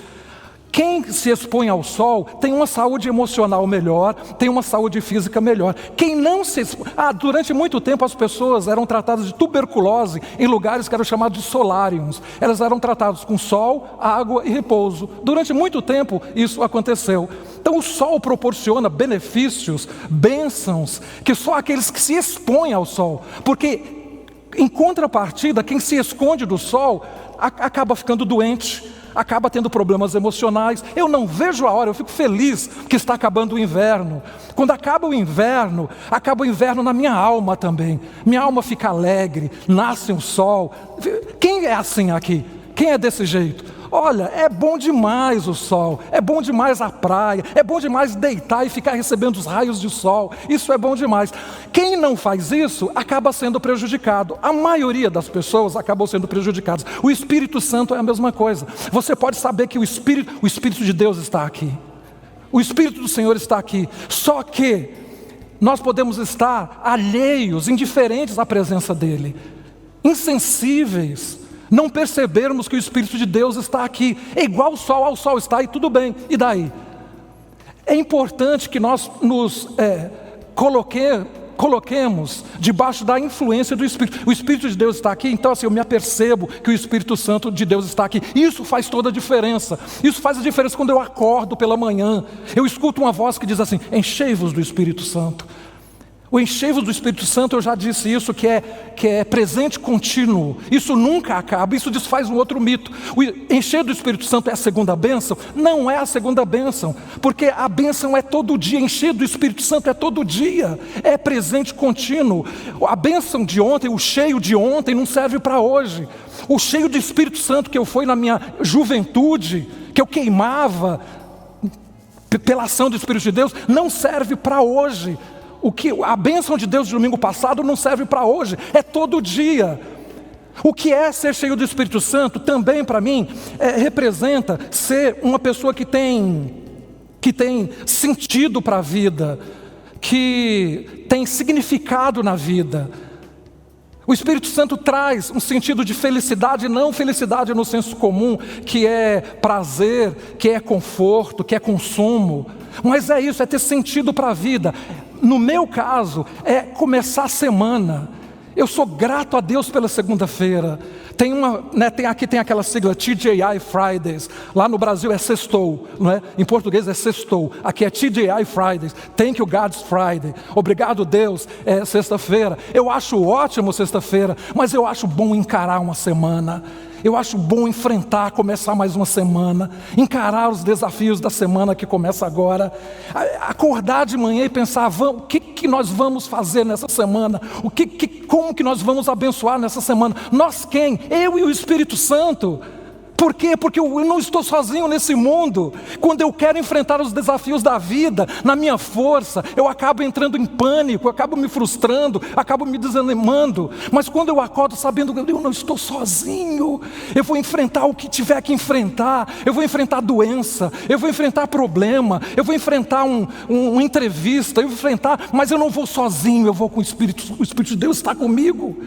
Quem se expõe ao sol tem uma saúde emocional melhor, tem uma saúde física melhor. Quem não se expõe... durante muito tempo as pessoas eram tratadas de tuberculose em lugares que eram chamados de solários. Elas eram tratadas com sol, água e repouso. Durante muito tempo isso aconteceu. Então o sol proporciona benefícios, bênçãos, que só aqueles que se expõem ao sol. Porque, em contrapartida, quem se esconde do sol acaba ficando doente, acaba tendo problemas emocionais. Eu não vejo a hora, eu fico feliz que está acabando o inverno. Quando acaba o inverno na minha alma também. Minha alma fica alegre, nasce um sol. Quem é assim aqui? Quem é desse jeito? Olha, é bom demais o sol, é bom demais a praia, é bom demais deitar e ficar recebendo os raios de sol. Isso é bom demais. Quem não faz isso acaba sendo prejudicado. A maioria das pessoas acabam sendo prejudicadas. O Espírito Santo é a mesma coisa. Você pode saber que o Espírito de Deus está aqui. O Espírito do Senhor está aqui. Só que nós podemos estar alheios, indiferentes à presença dEle, insensíveis, não percebermos que o Espírito de Deus está aqui. É igual ao sol está aí, tudo bem, e daí? É importante que nós nos coloquemos debaixo da influência do Espírito. O Espírito de Deus está aqui, então assim, eu me apercebo que o Espírito Santo de Deus está aqui. Isso faz toda a diferença. Isso faz a diferença quando eu acordo pela manhã. Eu escuto uma voz que diz assim: enchei-vos do Espírito Santo. O encher-vos do Espírito Santo, eu já disse isso, que é presente contínuo. Isso nunca acaba, isso desfaz um outro mito. O encher do Espírito Santo é a segunda bênção? Não é a segunda bênção, porque a bênção é todo dia, encher do Espírito Santo é todo dia, é presente contínuo. A bênção de ontem, o cheio de ontem não serve para hoje. O cheio do Espírito Santo que eu fui na minha juventude, que eu queimava pela ação do Espírito de Deus, não serve para hoje. A bênção de Deus de domingo passado não serve para hoje, é todo dia. O que é ser cheio do Espírito Santo também para mim representa ser uma pessoa que tem sentido para a vida, que tem significado na vida. O Espírito Santo traz um sentido de felicidade, não felicidade no senso comum, que é prazer, que é conforto, que é consumo. Mas é isso, é ter sentido para a vida. No meu caso, começar a semana. Eu sou grato a Deus pela segunda-feira. Aqui tem aquela sigla TGI Fridays. Lá no Brasil é sextou, não é? Em português é sextou. Aqui é TGI Fridays. Thank you God's Friday. Obrigado Deus, é sexta-feira. Eu acho ótimo sexta-feira, mas eu acho bom encarar uma semana. Eu acho bom começar mais uma semana, encarar os desafios da semana que começa agora, acordar de manhã e pensar, o que nós vamos fazer nessa semana, como que nós vamos abençoar nessa semana, nós quem? Eu e o Espírito Santo. Por quê? Porque eu não estou sozinho nesse mundo. Quando eu quero enfrentar os desafios da vida, na minha força, eu acabo entrando em pânico, eu acabo me frustrando, acabo me desanimando. Mas quando eu acordo sabendo que eu não estou sozinho, eu vou enfrentar o que tiver que enfrentar, eu vou enfrentar doença, eu vou enfrentar problema, eu vou enfrentar uma entrevista, eu vou enfrentar, mas eu não vou sozinho, eu vou com o Espírito de Deus está comigo.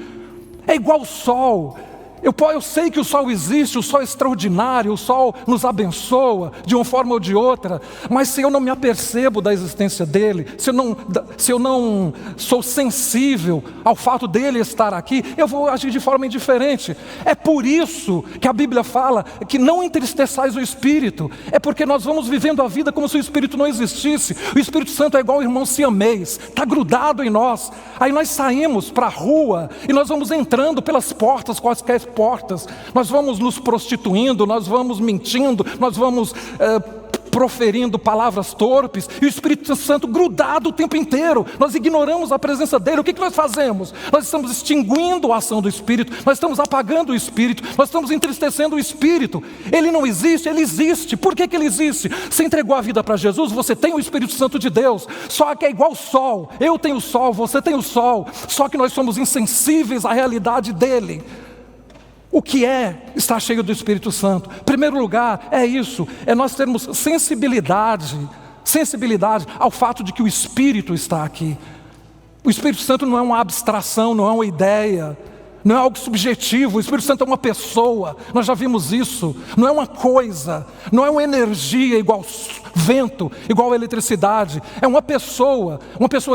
É igual o sol. Eu sei que o sol existe, o sol é extraordinário, o sol nos abençoa de uma forma ou de outra, mas se eu não me apercebo da existência dele, se eu não sou sensível ao fato dele estar aqui, eu vou agir de forma indiferente. É por isso que a Bíblia fala que não entristeçais o Espírito, é porque nós vamos vivendo a vida como se o Espírito não existisse. O Espírito Santo é igual ao irmão siamês, está grudado em nós. Aí nós saímos para a rua e nós vamos entrando pelas portas, quaisquer portas, nós vamos nos prostituindo, nós vamos mentindo, nós vamos proferindo palavras torpes, e o Espírito Santo grudado o tempo inteiro, nós ignoramos a presença dele. O que nós fazemos? Nós estamos extinguindo a ação do Espírito, nós estamos apagando o Espírito, nós estamos entristecendo o Espírito. Ele não existe, ele existe. Por que ele existe? Você entregou a vida para Jesus, você tem o Espírito Santo de Deus, só que é igual o sol. Eu tenho o sol, você tem o sol, só que nós somos insensíveis à realidade dele. O que é estar cheio do Espírito Santo? Em primeiro lugar, é isso, é nós termos sensibilidade ao fato de que o Espírito está aqui. O Espírito Santo não é uma abstração, não é uma ideia, não é algo subjetivo. O Espírito Santo é uma pessoa, nós já vimos isso. Não é uma coisa, não é uma energia igual vento, igual eletricidade. É uma pessoa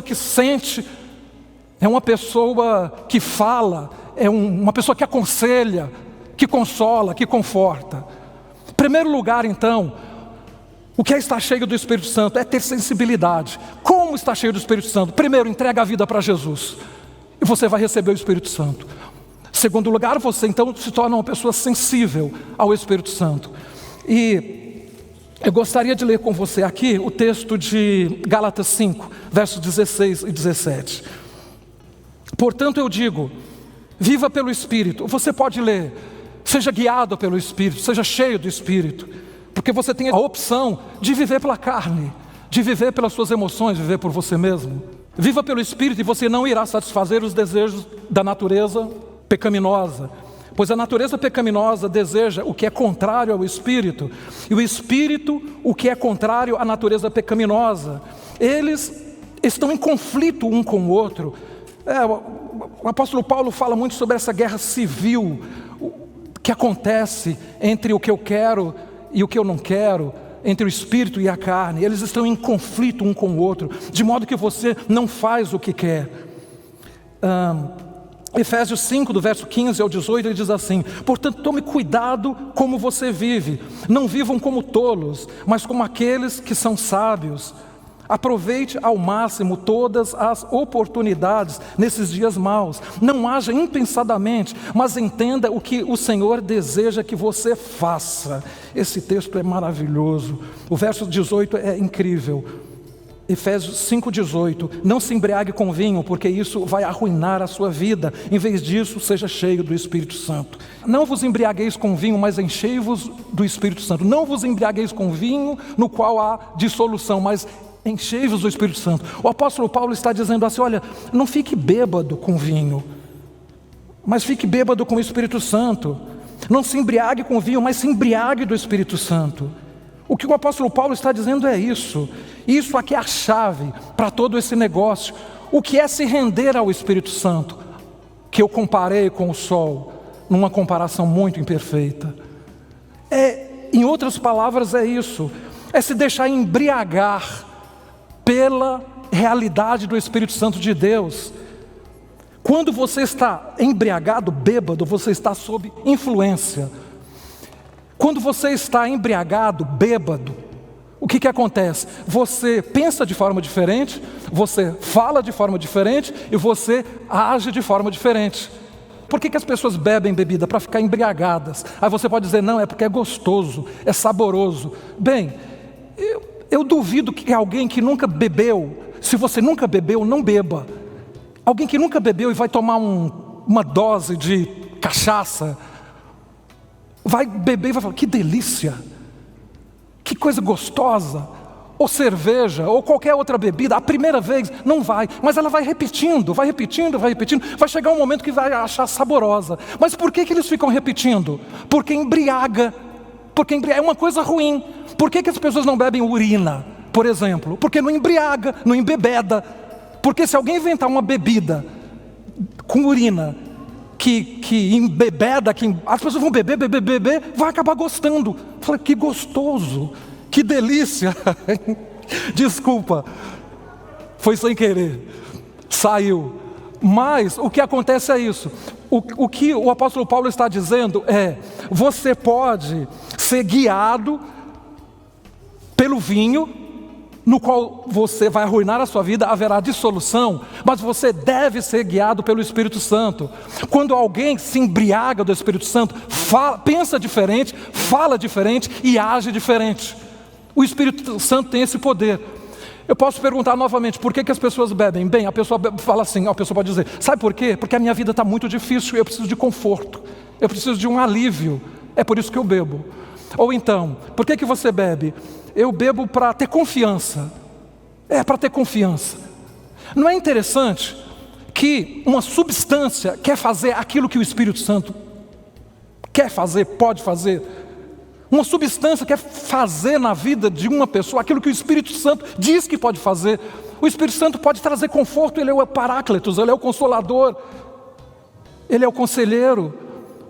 que sente, é uma pessoa que fala, é uma pessoa que aconselha, que consola, que conforta. Em primeiro lugar, então, o que é estar cheio do Espírito Santo? É ter sensibilidade. Como estar cheio do Espírito Santo? Primeiro, entrega a vida para Jesus, e você vai receber o Espírito Santo. Em segundo lugar, você então se torna uma pessoa sensível ao Espírito Santo. E eu gostaria de ler com você aqui o texto de Gálatas 5, versos 16 e 17. Portanto, eu digo: viva pelo Espírito. Você pode ler: seja guiado pelo Espírito, seja cheio do Espírito, porque você tem a opção de viver pela carne, de viver pelas suas emoções, de viver por você mesmo. Viva pelo Espírito e você não irá satisfazer os desejos da natureza pecaminosa, pois a natureza pecaminosa deseja o que é contrário ao Espírito, e o Espírito o que é contrário à natureza pecaminosa. Eles estão em conflito um com o outro. O apóstolo Paulo fala muito sobre essa guerra civil que acontece entre o que eu quero e o que eu não quero, entre o espírito e a carne. Eles estão em conflito um com o outro, de modo que você não faz o que quer. Efésios 5, do verso 15 ao 18, ele diz assim: portanto, tome cuidado como você vive, não vivam como tolos, mas como aqueles que são sábios. Aproveite ao máximo todas as oportunidades nesses dias maus. Não haja impensadamente, mas entenda o que o Senhor deseja que você faça. Esse texto é maravilhoso. O verso 18 é incrível. Efésios 5,18. Não se embriague com vinho, porque isso vai arruinar a sua vida. Em vez disso, seja cheio do Espírito Santo. Não vos embriagueis com vinho, mas enchei-vos do Espírito Santo. Não vos embriagueis com vinho, no qual há dissolução, mas enchei-vos do Espírito Santo. O apóstolo Paulo está dizendo assim: olha, não fique bêbado com vinho, mas fique bêbado com o Espírito Santo. Não se embriague com vinho, mas se embriague do Espírito Santo. O que o apóstolo Paulo está dizendo é isso. Isso aqui é a chave para todo esse negócio. O que é se render ao Espírito Santo, que eu comparei com o sol, numa comparação muito imperfeita. Em outras palavras, é isso. É se deixar embriagar pela realidade do Espírito Santo de Deus. Quando você está embriagado, bêbado, você está sob influência. Quando você está embriagado, bêbado, o que acontece? Você pensa de forma diferente, você fala de forma diferente e você age de forma diferente. Por que as pessoas bebem bebida? Para ficar embriagadas. Aí você pode dizer: não, é porque é gostoso, é saboroso. Bem, eu duvido que alguém que nunca bebeu, se você nunca bebeu, não beba. Alguém que nunca bebeu e vai tomar uma dose de cachaça, vai beber e vai falar, que delícia, que coisa gostosa. Ou cerveja, ou qualquer outra bebida, a primeira vez não vai, mas ela vai repetindo, vai chegar um momento que vai achar saborosa. Mas por que eles ficam repetindo? Porque embriaga, é uma coisa ruim. Por que as pessoas não bebem urina, por exemplo? Porque não embriaga, não embebeda. Porque se alguém inventar uma bebida com urina, que embebeda, as pessoas vão beber, vai acabar gostando. Fala, que gostoso, que delícia. Desculpa, foi sem querer, saiu. Mas o que acontece é isso. O que o apóstolo Paulo está dizendo é: você pode ser guiado pelo vinho, no qual você vai arruinar a sua vida, haverá dissolução, mas você deve ser guiado pelo Espírito Santo. Quando alguém se embriaga do Espírito Santo, pensa diferente, fala diferente e age diferente. O Espírito Santo tem esse poder. Eu posso perguntar novamente, por que as pessoas bebem? Bem, a pessoa fala assim, a pessoa pode dizer, sabe por quê? Porque a minha vida está muito difícil, eu preciso de conforto, eu preciso de um alívio, é por isso que eu bebo. Ou então, por que você bebe? Eu bebo para ter confiança. Para ter confiança. Não é interessante que uma substância quer fazer aquilo que o Espírito Santo quer fazer, pode fazer? Uma substância quer fazer na vida de uma pessoa aquilo que o Espírito Santo diz que pode fazer. O Espírito Santo pode trazer conforto, ele é o Paráclitos, ele é o Consolador, ele é o Conselheiro.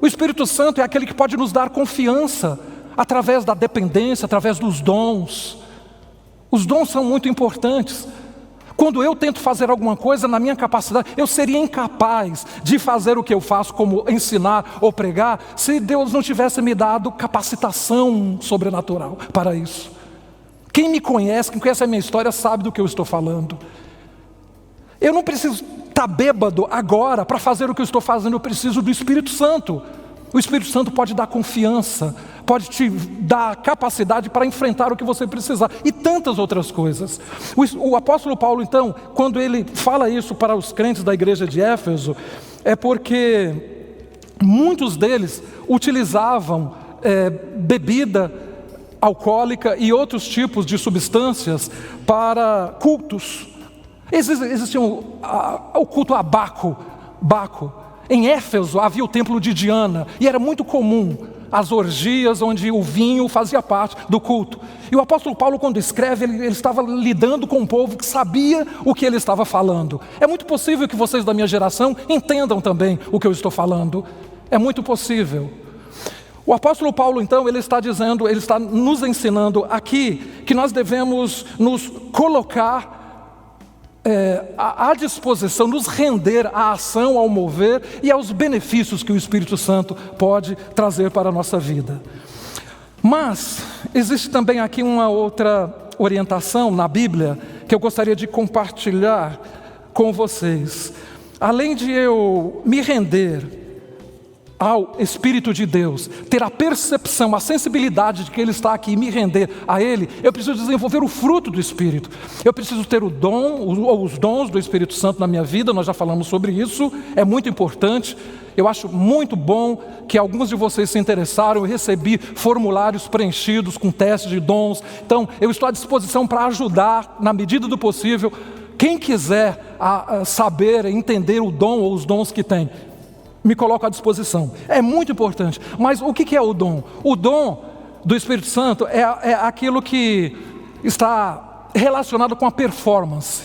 O Espírito Santo é aquele que pode nos dar confiança, através da dependência, através dos dons. Os dons são muito importantes. Quando eu tento fazer alguma coisa na minha capacidade, eu seria incapaz de fazer o que eu faço, como ensinar ou pregar, se Deus não tivesse me dado capacitação sobrenatural para isso. Quem me conhece, quem conhece a minha história, sabe do que eu estou falando. Eu não preciso estar bêbado agora para fazer o que eu estou fazendo, eu preciso do Espírito Santo. O Espírito Santo pode dar confiança, pode te dar capacidade para enfrentar o que você precisar, e tantas outras coisas. O apóstolo Paulo, então, quando ele fala isso para os crentes da igreja de Éfeso, é porque muitos deles utilizavam bebida alcoólica e outros tipos de substâncias para cultos. Existia o culto a Baco. Em Éfeso havia o templo de Diana, e era muito comum as orgias onde o vinho fazia parte do culto. E o apóstolo Paulo, quando escreve, ele estava lidando com um povo que sabia o que ele estava falando. É muito possível que vocês da minha geração entendam também o que eu estou falando. É muito possível. O apóstolo Paulo, então, ele está dizendo, ele está nos ensinando aqui que nós devemos nos colocar à disposição, nos render à ação, ao mover e aos benefícios que o Espírito Santo pode trazer para a nossa vida. Mas existe também aqui uma outra orientação na Bíblia que eu gostaria de compartilhar com vocês. Além de eu me render ao Espírito de Deus, ter a percepção, a sensibilidade de que Ele está aqui e me render a Ele, eu preciso desenvolver o fruto do Espírito. Eu preciso ter o dom, ou os dons do Espírito Santo na minha vida, nós já falamos sobre isso, é muito importante. Eu acho muito bom que alguns de vocês se interessaram, eu recebi formulários preenchidos com testes de dons, então eu estou à disposição para ajudar, na medida do possível, quem quiser saber, entender o dom ou os dons que tem. Me coloco à disposição, é muito importante. Mas o que é o dom? O dom do Espírito Santo é aquilo que está relacionado com a performance,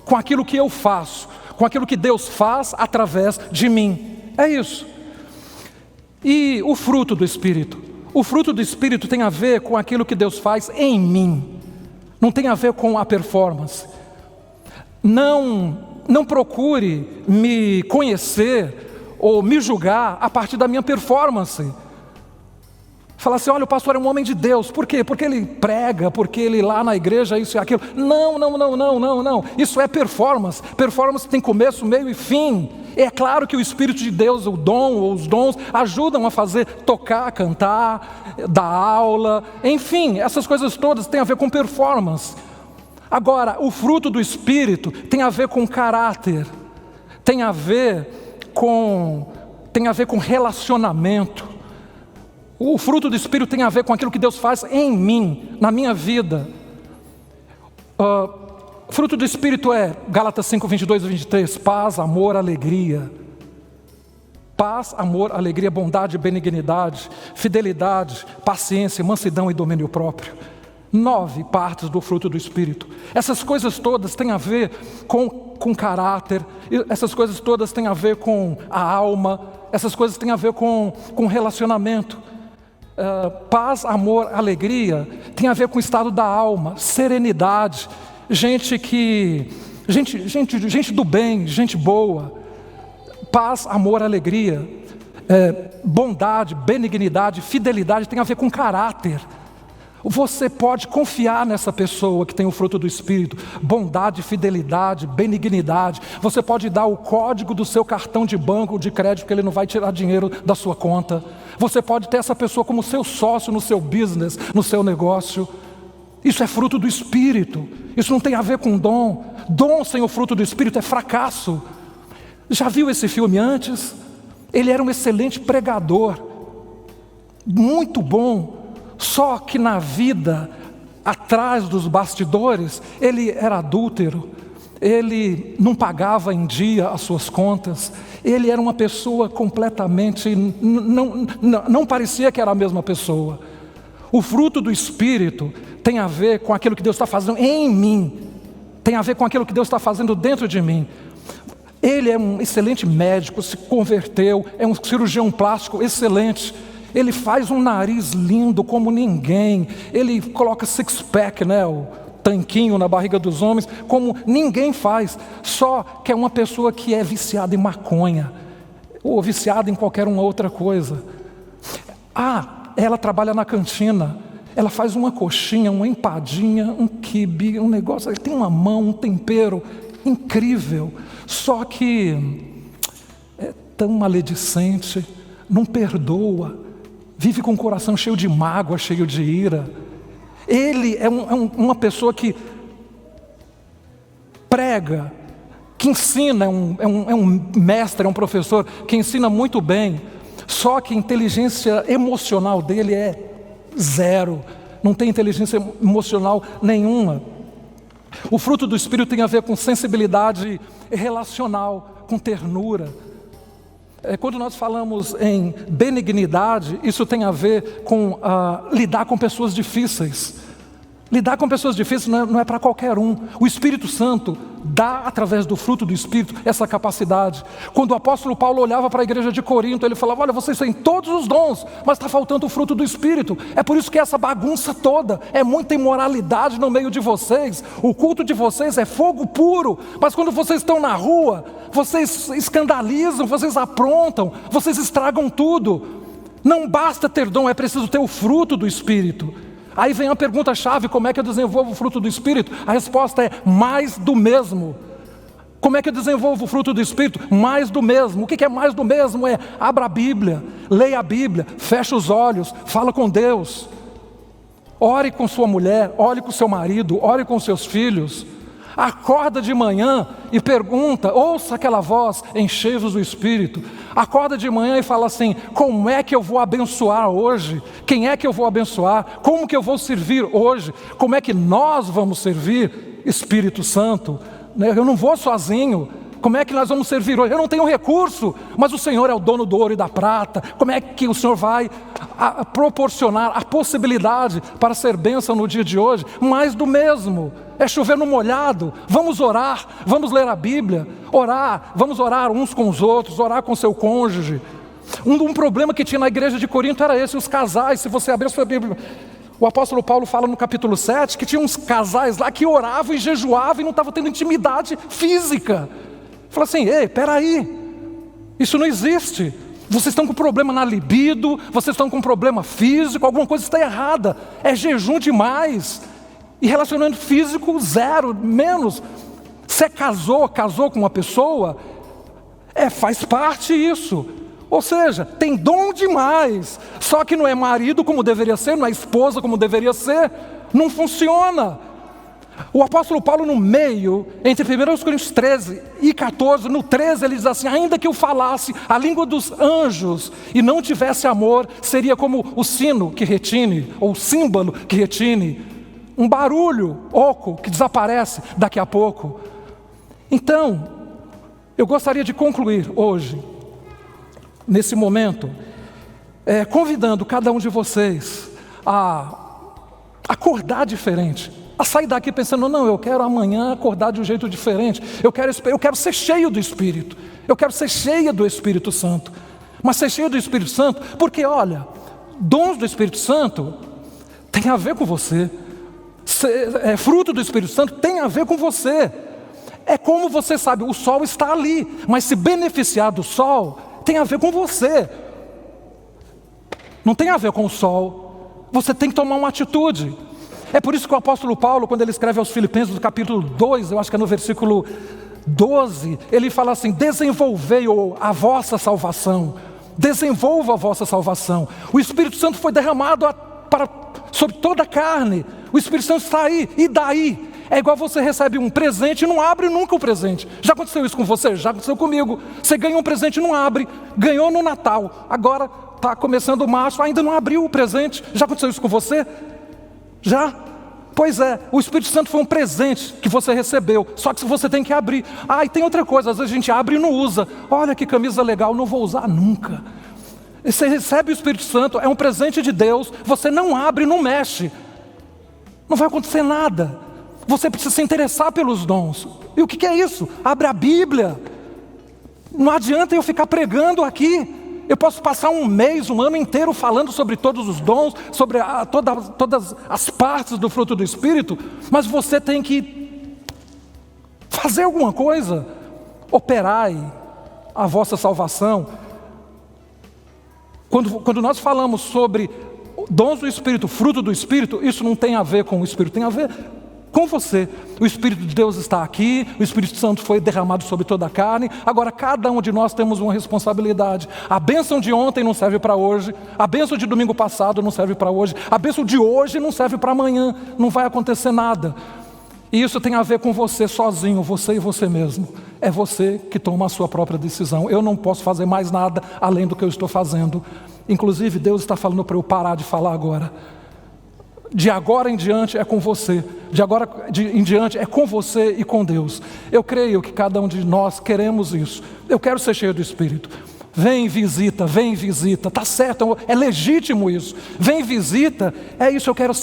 com aquilo que eu faço, com aquilo que Deus faz através de mim, é isso. E o fruto do Espírito? O fruto do Espírito tem a ver com aquilo que Deus faz em mim, não tem a ver com a performance. Não procure me conhecer ou me julgar a partir da minha performance. Falar assim, olha, o pastor é um homem de Deus. Por quê? Porque ele prega, porque ele lá na igreja, isso e aquilo. Não. Isso é performance. Performance tem começo, meio e fim. É claro que o Espírito de Deus, o dom ou os dons, ajudam a fazer tocar, cantar, dar aula. Enfim, essas coisas todas têm a ver com performance. Agora, o fruto do Espírito tem a ver com caráter. Tem a ver com relacionamento. O fruto do Espírito tem a ver com aquilo que Deus faz em mim, na minha vida. Fruto do Espírito é, Gálatas 5, 22 e 23, paz, amor, alegria. Paz, amor, alegria, bondade, benignidade, fidelidade, paciência, mansidão e domínio próprio. 9 partes do fruto do Espírito. Essas coisas todas têm a ver com caráter, essas coisas todas têm a ver com a alma, essas coisas têm a ver com relacionamento. Paz, amor, alegria tem a ver com o estado da alma, serenidade, gente do bem, gente boa. Paz, amor, alegria, bondade, benignidade, fidelidade tem a ver com caráter. Você pode confiar nessa pessoa que tem o fruto do Espírito, bondade, fidelidade, benignidade. Você pode dar o código do seu cartão de banco, de crédito, que ele não vai tirar dinheiro da sua conta. Você pode ter essa pessoa como seu sócio no seu business, no seu negócio. Isso é fruto do Espírito. Isso não tem a ver com dom. Dom sem o fruto do Espírito é fracasso. Já viu esse filme antes? Ele era um excelente pregador, muito bom. Só que na vida, atrás dos bastidores, ele era adúltero, ele não pagava em dia as suas contas, ele era uma pessoa completamente, não parecia que era a mesma pessoa. O fruto do Espírito tem a ver com aquilo que Deus está fazendo em mim, tem a ver com aquilo que Deus está fazendo dentro de mim. Ele é um excelente médico, se converteu, é um cirurgião plástico excelente. Ele faz um nariz lindo como ninguém. Ele coloca six-pack, o tanquinho na barriga dos homens, como ninguém faz. Só que é uma pessoa que é viciada em maconha, ou viciada em qualquer uma outra coisa. Ela trabalha na cantina. Ela faz uma coxinha, uma empadinha, um quibe, um negócio. Ele tem uma mão, um tempero incrível. Só que é tão maledicente, não perdoa. Vive com o coração cheio de mágoa, cheio de ira. Ele é uma pessoa que prega, que ensina, é um mestre, é um professor que ensina muito bem. Só que a inteligência emocional dele é zero. Não tem inteligência emocional nenhuma. O fruto do Espírito tem a ver com sensibilidade relacional, com ternura. Quando nós falamos em benignidade, isso tem a ver com lidar com pessoas difíceis. Lidar com pessoas difíceis não é para qualquer um. O Espírito Santo dá, através do fruto do Espírito, essa capacidade. Quando o apóstolo Paulo olhava para a igreja de Corinto, ele falava: olha, vocês têm todos os dons, mas está faltando o fruto do Espírito. É por isso que essa bagunça toda, é muita imoralidade no meio de vocês. O culto de vocês é fogo puro, mas quando vocês estão na rua, vocês escandalizam, vocês aprontam, vocês estragam tudo. Não basta ter dom, é preciso ter o fruto do Espírito. Aí vem a pergunta-chave: como é que eu desenvolvo o fruto do Espírito? A resposta é mais do mesmo. Como é que eu desenvolvo o fruto do Espírito? Mais do mesmo. O que é mais do mesmo? Abra a Bíblia, leia a Bíblia, feche os olhos, fala com Deus. Ore com sua mulher, ore com seu marido, ore com seus filhos. Acorda de manhã e pergunta, ouça aquela voz, enchei-vos do Espírito. Acorda de manhã e fala assim: como é que eu vou abençoar hoje? Quem é que eu vou abençoar? Como que eu vou servir hoje? Como é que nós vamos servir? Espírito Santo, eu não vou sozinho. Como é que nós vamos servir hoje? Eu não tenho recurso, mas o Senhor é o dono do ouro e da prata. Como é que o Senhor vai proporcionar a possibilidade para ser bênção no dia de hoje? Mais do mesmo. É chover no molhado. Vamos orar, vamos ler a Bíblia, orar, vamos orar uns com os outros, orar com seu cônjuge. Um problema que tinha na igreja de Corinto era esse: os casais. Se você abrir a sua Bíblia, o apóstolo Paulo fala no capítulo 7 que tinha uns casais lá que oravam e jejuavam e não estavam tendo intimidade física. Fala assim: ei, peraí, isso não existe. Vocês estão com problema na libido, vocês estão com problema físico, alguma coisa está errada. É jejum demais. E relacionamento físico, zero, menos. Você casou com uma pessoa, faz parte isso. Ou seja, tem dom demais, só que não é marido como deveria ser, não é esposa como deveria ser. Não funciona. O apóstolo Paulo, no meio, entre 1 Coríntios 13 e 14, no 13 ele diz assim: ainda que eu falasse a língua dos anjos e não tivesse amor, seria como o sino que retine, ou o símbolo que retine, um barulho oco que desaparece daqui a pouco. Então, eu gostaria de concluir hoje, nesse momento, convidando cada um de vocês a acordar diferente, a sair daqui pensando: não, eu quero amanhã acordar de um jeito diferente, eu quero ser cheio do Espírito, eu quero ser cheia do Espírito Santo. Mas ser cheio do Espírito Santo, porque olha, dons do Espírito Santo tem a ver com você, fruto do Espírito Santo tem a ver com você. É como você sabe, o sol está ali, mas se beneficiar do sol tem a ver com você, não tem a ver com o sol. Você tem que tomar uma atitude. É por isso que o apóstolo Paulo, quando ele escreve aos Filipenses, no capítulo 2, eu acho que é no versículo 12, ele fala assim: desenvolvei a vossa salvação, desenvolva a vossa salvação. O Espírito Santo foi derramado sobre toda a carne, o Espírito Santo está aí, e daí? É igual você recebe um presente e não abre nunca o presente. Já aconteceu isso com você? Já aconteceu comigo. Você ganha um presente e não abre, ganhou no Natal, agora está começando março, ainda não abriu o presente. Já aconteceu isso com você? Já? Pois é, o Espírito Santo foi um presente que você recebeu, só que você tem que abrir. E tem outra coisa, às vezes a gente abre e não usa. Olha que camisa legal, não vou usar nunca. Você recebe o Espírito Santo, é um presente de Deus, você não abre, não mexe, não vai acontecer nada. Você precisa se interessar pelos dons. E o que é isso? Abre a Bíblia. Não adianta eu ficar pregando aqui. Eu posso passar um mês, um ano inteiro falando sobre todos os dons, sobre todas as partes do fruto do Espírito, mas você tem que fazer alguma coisa. Operai a vossa salvação. Quando nós falamos sobre dons do Espírito, fruto do Espírito, isso não tem a ver com o Espírito, tem a ver com você. O Espírito de Deus está aqui, o Espírito Santo foi derramado sobre toda a carne. Agora cada um de nós temos uma responsabilidade. A bênção de ontem não serve para hoje, a bênção de domingo passado não serve para hoje, a bênção de hoje não serve para amanhã, não vai acontecer nada. E isso tem a ver com você sozinho, você e você mesmo. É você que toma a sua própria decisão. Eu não posso fazer mais nada além do que eu estou fazendo. Inclusive Deus está falando para eu parar de falar agora. De agora em diante é com você, de agora em diante é com você e com Deus. Eu creio que cada um de nós queremos isso. Eu quero ser cheio do Espírito. Vem visita, tá certo, é legítimo isso. Vem visita, é isso, eu quero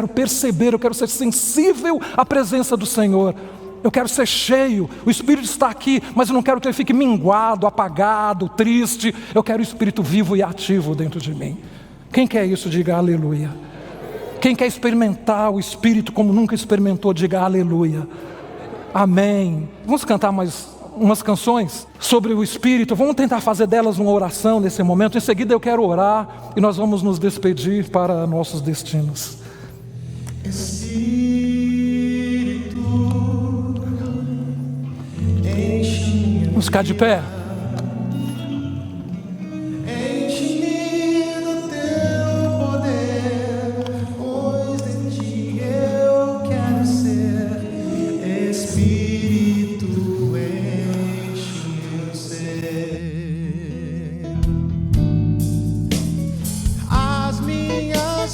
perceber, eu quero ser sensível à presença do Senhor. Eu quero ser cheio, o Espírito está aqui, mas eu não quero que ele fique minguado, apagado, triste. Eu quero o Espírito vivo e ativo dentro de mim. Quem quer isso, diga aleluia. Quem quer experimentar o Espírito como nunca experimentou, diga aleluia. Amém. Vamos cantar mais umas canções sobre o Espírito. Vamos tentar fazer delas uma oração nesse momento. Em seguida eu quero orar e nós vamos nos despedir para nossos destinos. Espírito, enche-me. Vamos ficar de pé.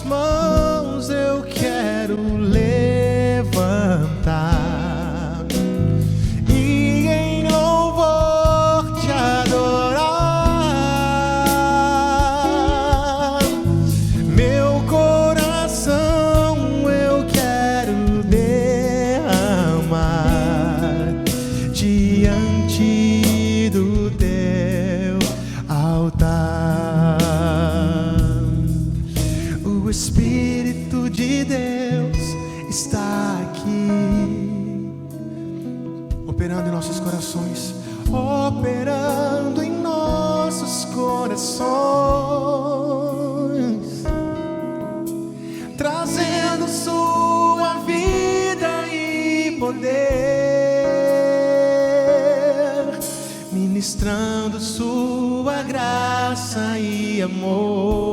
Mãos eu quero levantar e em louvor te adorar. Meu coração eu quero derramar diante do teu altar. O Espírito de Deus está aqui, operando em nossos corações, operando em nossos corações, trazendo sua vida e poder, ministrando sua graça e amor.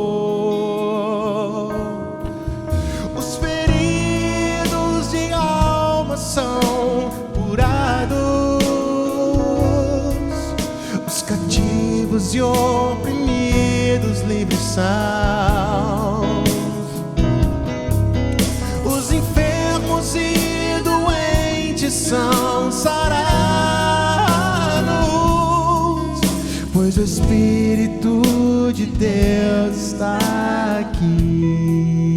Os feridos de alma oprimidos e oprimidos livres são. Os enfermos e doentes são sarados, pois o Espírito de Deus está aqui.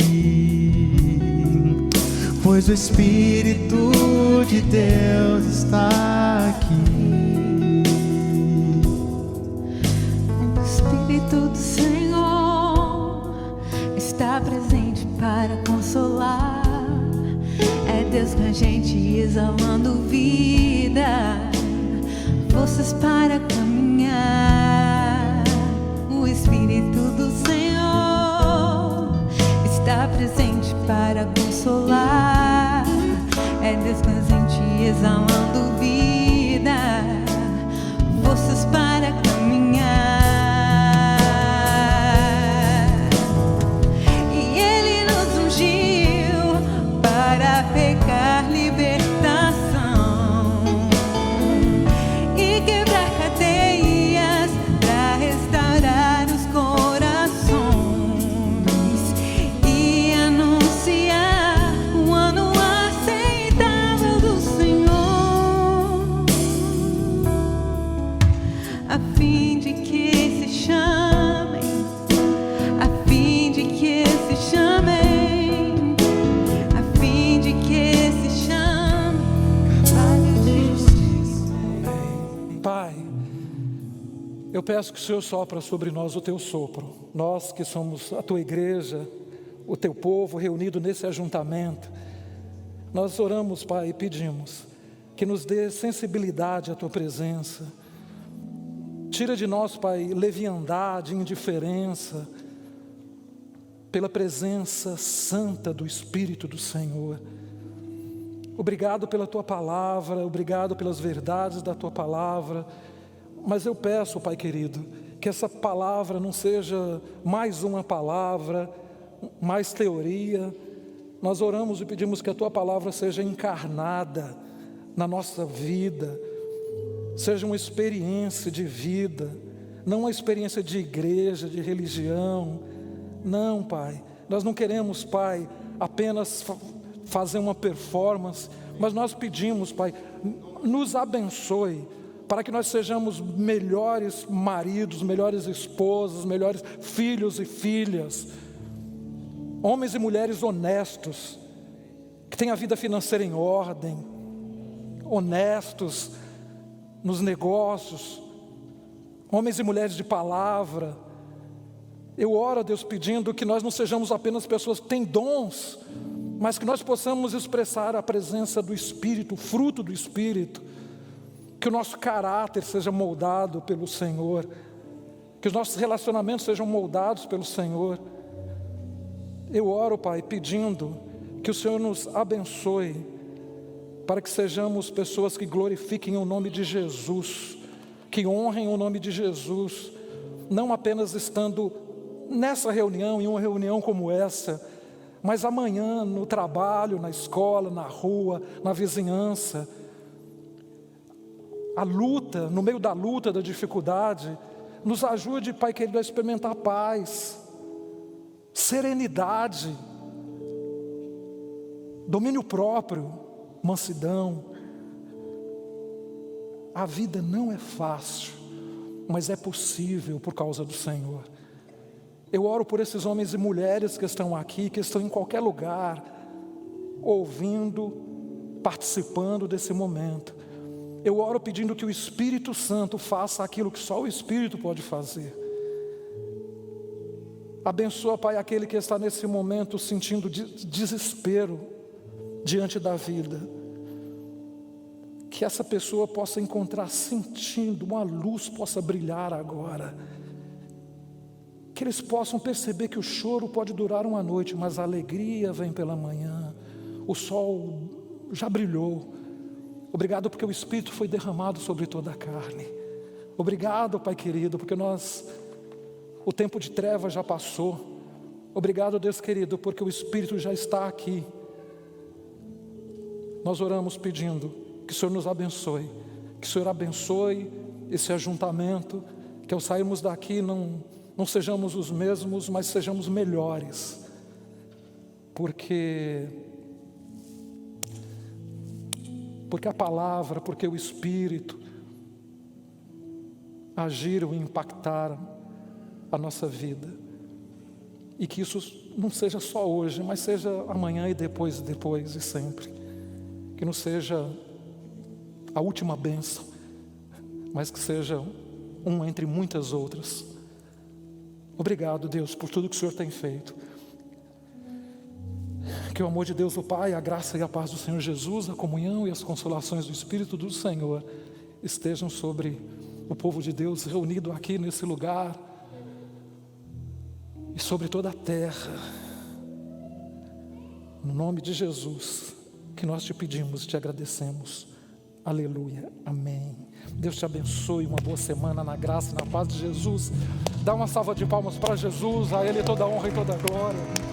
Pois o Espírito de Deus está aqui. O Espírito do Senhor está presente para consolar. É Deus com a gente exalando vida, forças para caminhar. O Espírito do Senhor está presente para consolar. É Deus com a gente exalando vida, forças para caminhar. E Ele nos ungiu para pegar libertação e quebrar cadeias, para restaurar os corações e anunciar o ano aceitável do Senhor, a fim de que se chamem, a fim de que se chamem, a fim de que se chamem trabalho de justiça. Pai, eu peço que o Senhor sopra sobre nós o teu sopro. Nós que somos a tua igreja, o teu povo reunido nesse ajuntamento, nós oramos, Pai, e pedimos que nos dê sensibilidade à tua presença. Tira de nós, Pai, leviandade, indiferença, pela presença santa do Espírito do Senhor. Obrigado pela tua palavra, obrigado pelas verdades da tua palavra. Mas eu peço, Pai querido, que essa palavra não seja mais uma palavra, mais teoria. Nós oramos e pedimos que a tua palavra seja encarnada na nossa vida, seja uma experiência de vida, não uma experiência de igreja, de religião. Não, Pai, nós não queremos, Pai, apenas fazer uma performance, mas nós pedimos, Pai, nos abençoe, para que nós sejamos melhores maridos, melhores esposas, melhores filhos e filhas, homens e mulheres honestos, que têm a vida financeira em ordem, honestos nos negócios, homens e mulheres de palavra. Eu oro a Deus pedindo que nós não sejamos apenas pessoas que têm dons, mas que nós possamos expressar a presença do Espírito, o fruto do Espírito, que o nosso caráter seja moldado pelo Senhor, que os nossos relacionamentos sejam moldados pelo Senhor. Eu oro, Pai, pedindo que o Senhor nos abençoe, para que sejamos pessoas que glorifiquem o nome de Jesus, que honrem o nome de Jesus, não apenas estando nessa reunião, em uma reunião como essa, mas amanhã no trabalho, na escola, na rua, na vizinhança. A luta, no meio da luta, da dificuldade, nos ajude, Pai querido, a experimentar paz, serenidade, domínio próprio, mansidão. A vida não é fácil, mas é possível por causa do Senhor. Eu oro por esses homens e mulheres que estão aqui, que estão em qualquer lugar, ouvindo, participando desse momento. Eu oro pedindo que o Espírito Santo faça aquilo que só o Espírito pode fazer. Abençoa, Pai, aquele que está nesse momento sentindo desespero diante da vida. Que essa pessoa possa encontrar sentido, uma luz possa brilhar agora. Que eles possam perceber que o choro pode durar uma noite, mas a alegria vem pela manhã. O sol já brilhou. Obrigado porque o Espírito foi derramado sobre toda a carne. Obrigado, Pai querido, porque o tempo de trevas já passou. Obrigado, Deus querido, porque o Espírito já está aqui. Nós oramos pedindo que o Senhor nos abençoe, que o Senhor abençoe esse ajuntamento, Que ao sairmos daqui não sejamos os mesmos, mas sejamos melhores. Porque a palavra, porque o Espírito agiram e impactaram a nossa vida. E que isso não seja só hoje, mas seja amanhã e depois e sempre. Que não seja a última bênção, mas que seja uma entre muitas outras. Obrigado, Deus, por tudo que o Senhor tem feito. Que o amor de Deus, o Pai, a graça e a paz do Senhor Jesus, a comunhão e as consolações do Espírito do Senhor estejam sobre o povo de Deus reunido aqui nesse lugar e sobre toda a terra. No nome de Jesus, que nós te pedimos e te agradecemos. Aleluia, amém. Deus te abençoe, uma boa semana na graça e na paz de Jesus. Dá uma salva de palmas para Jesus, a Ele toda a honra e toda a glória.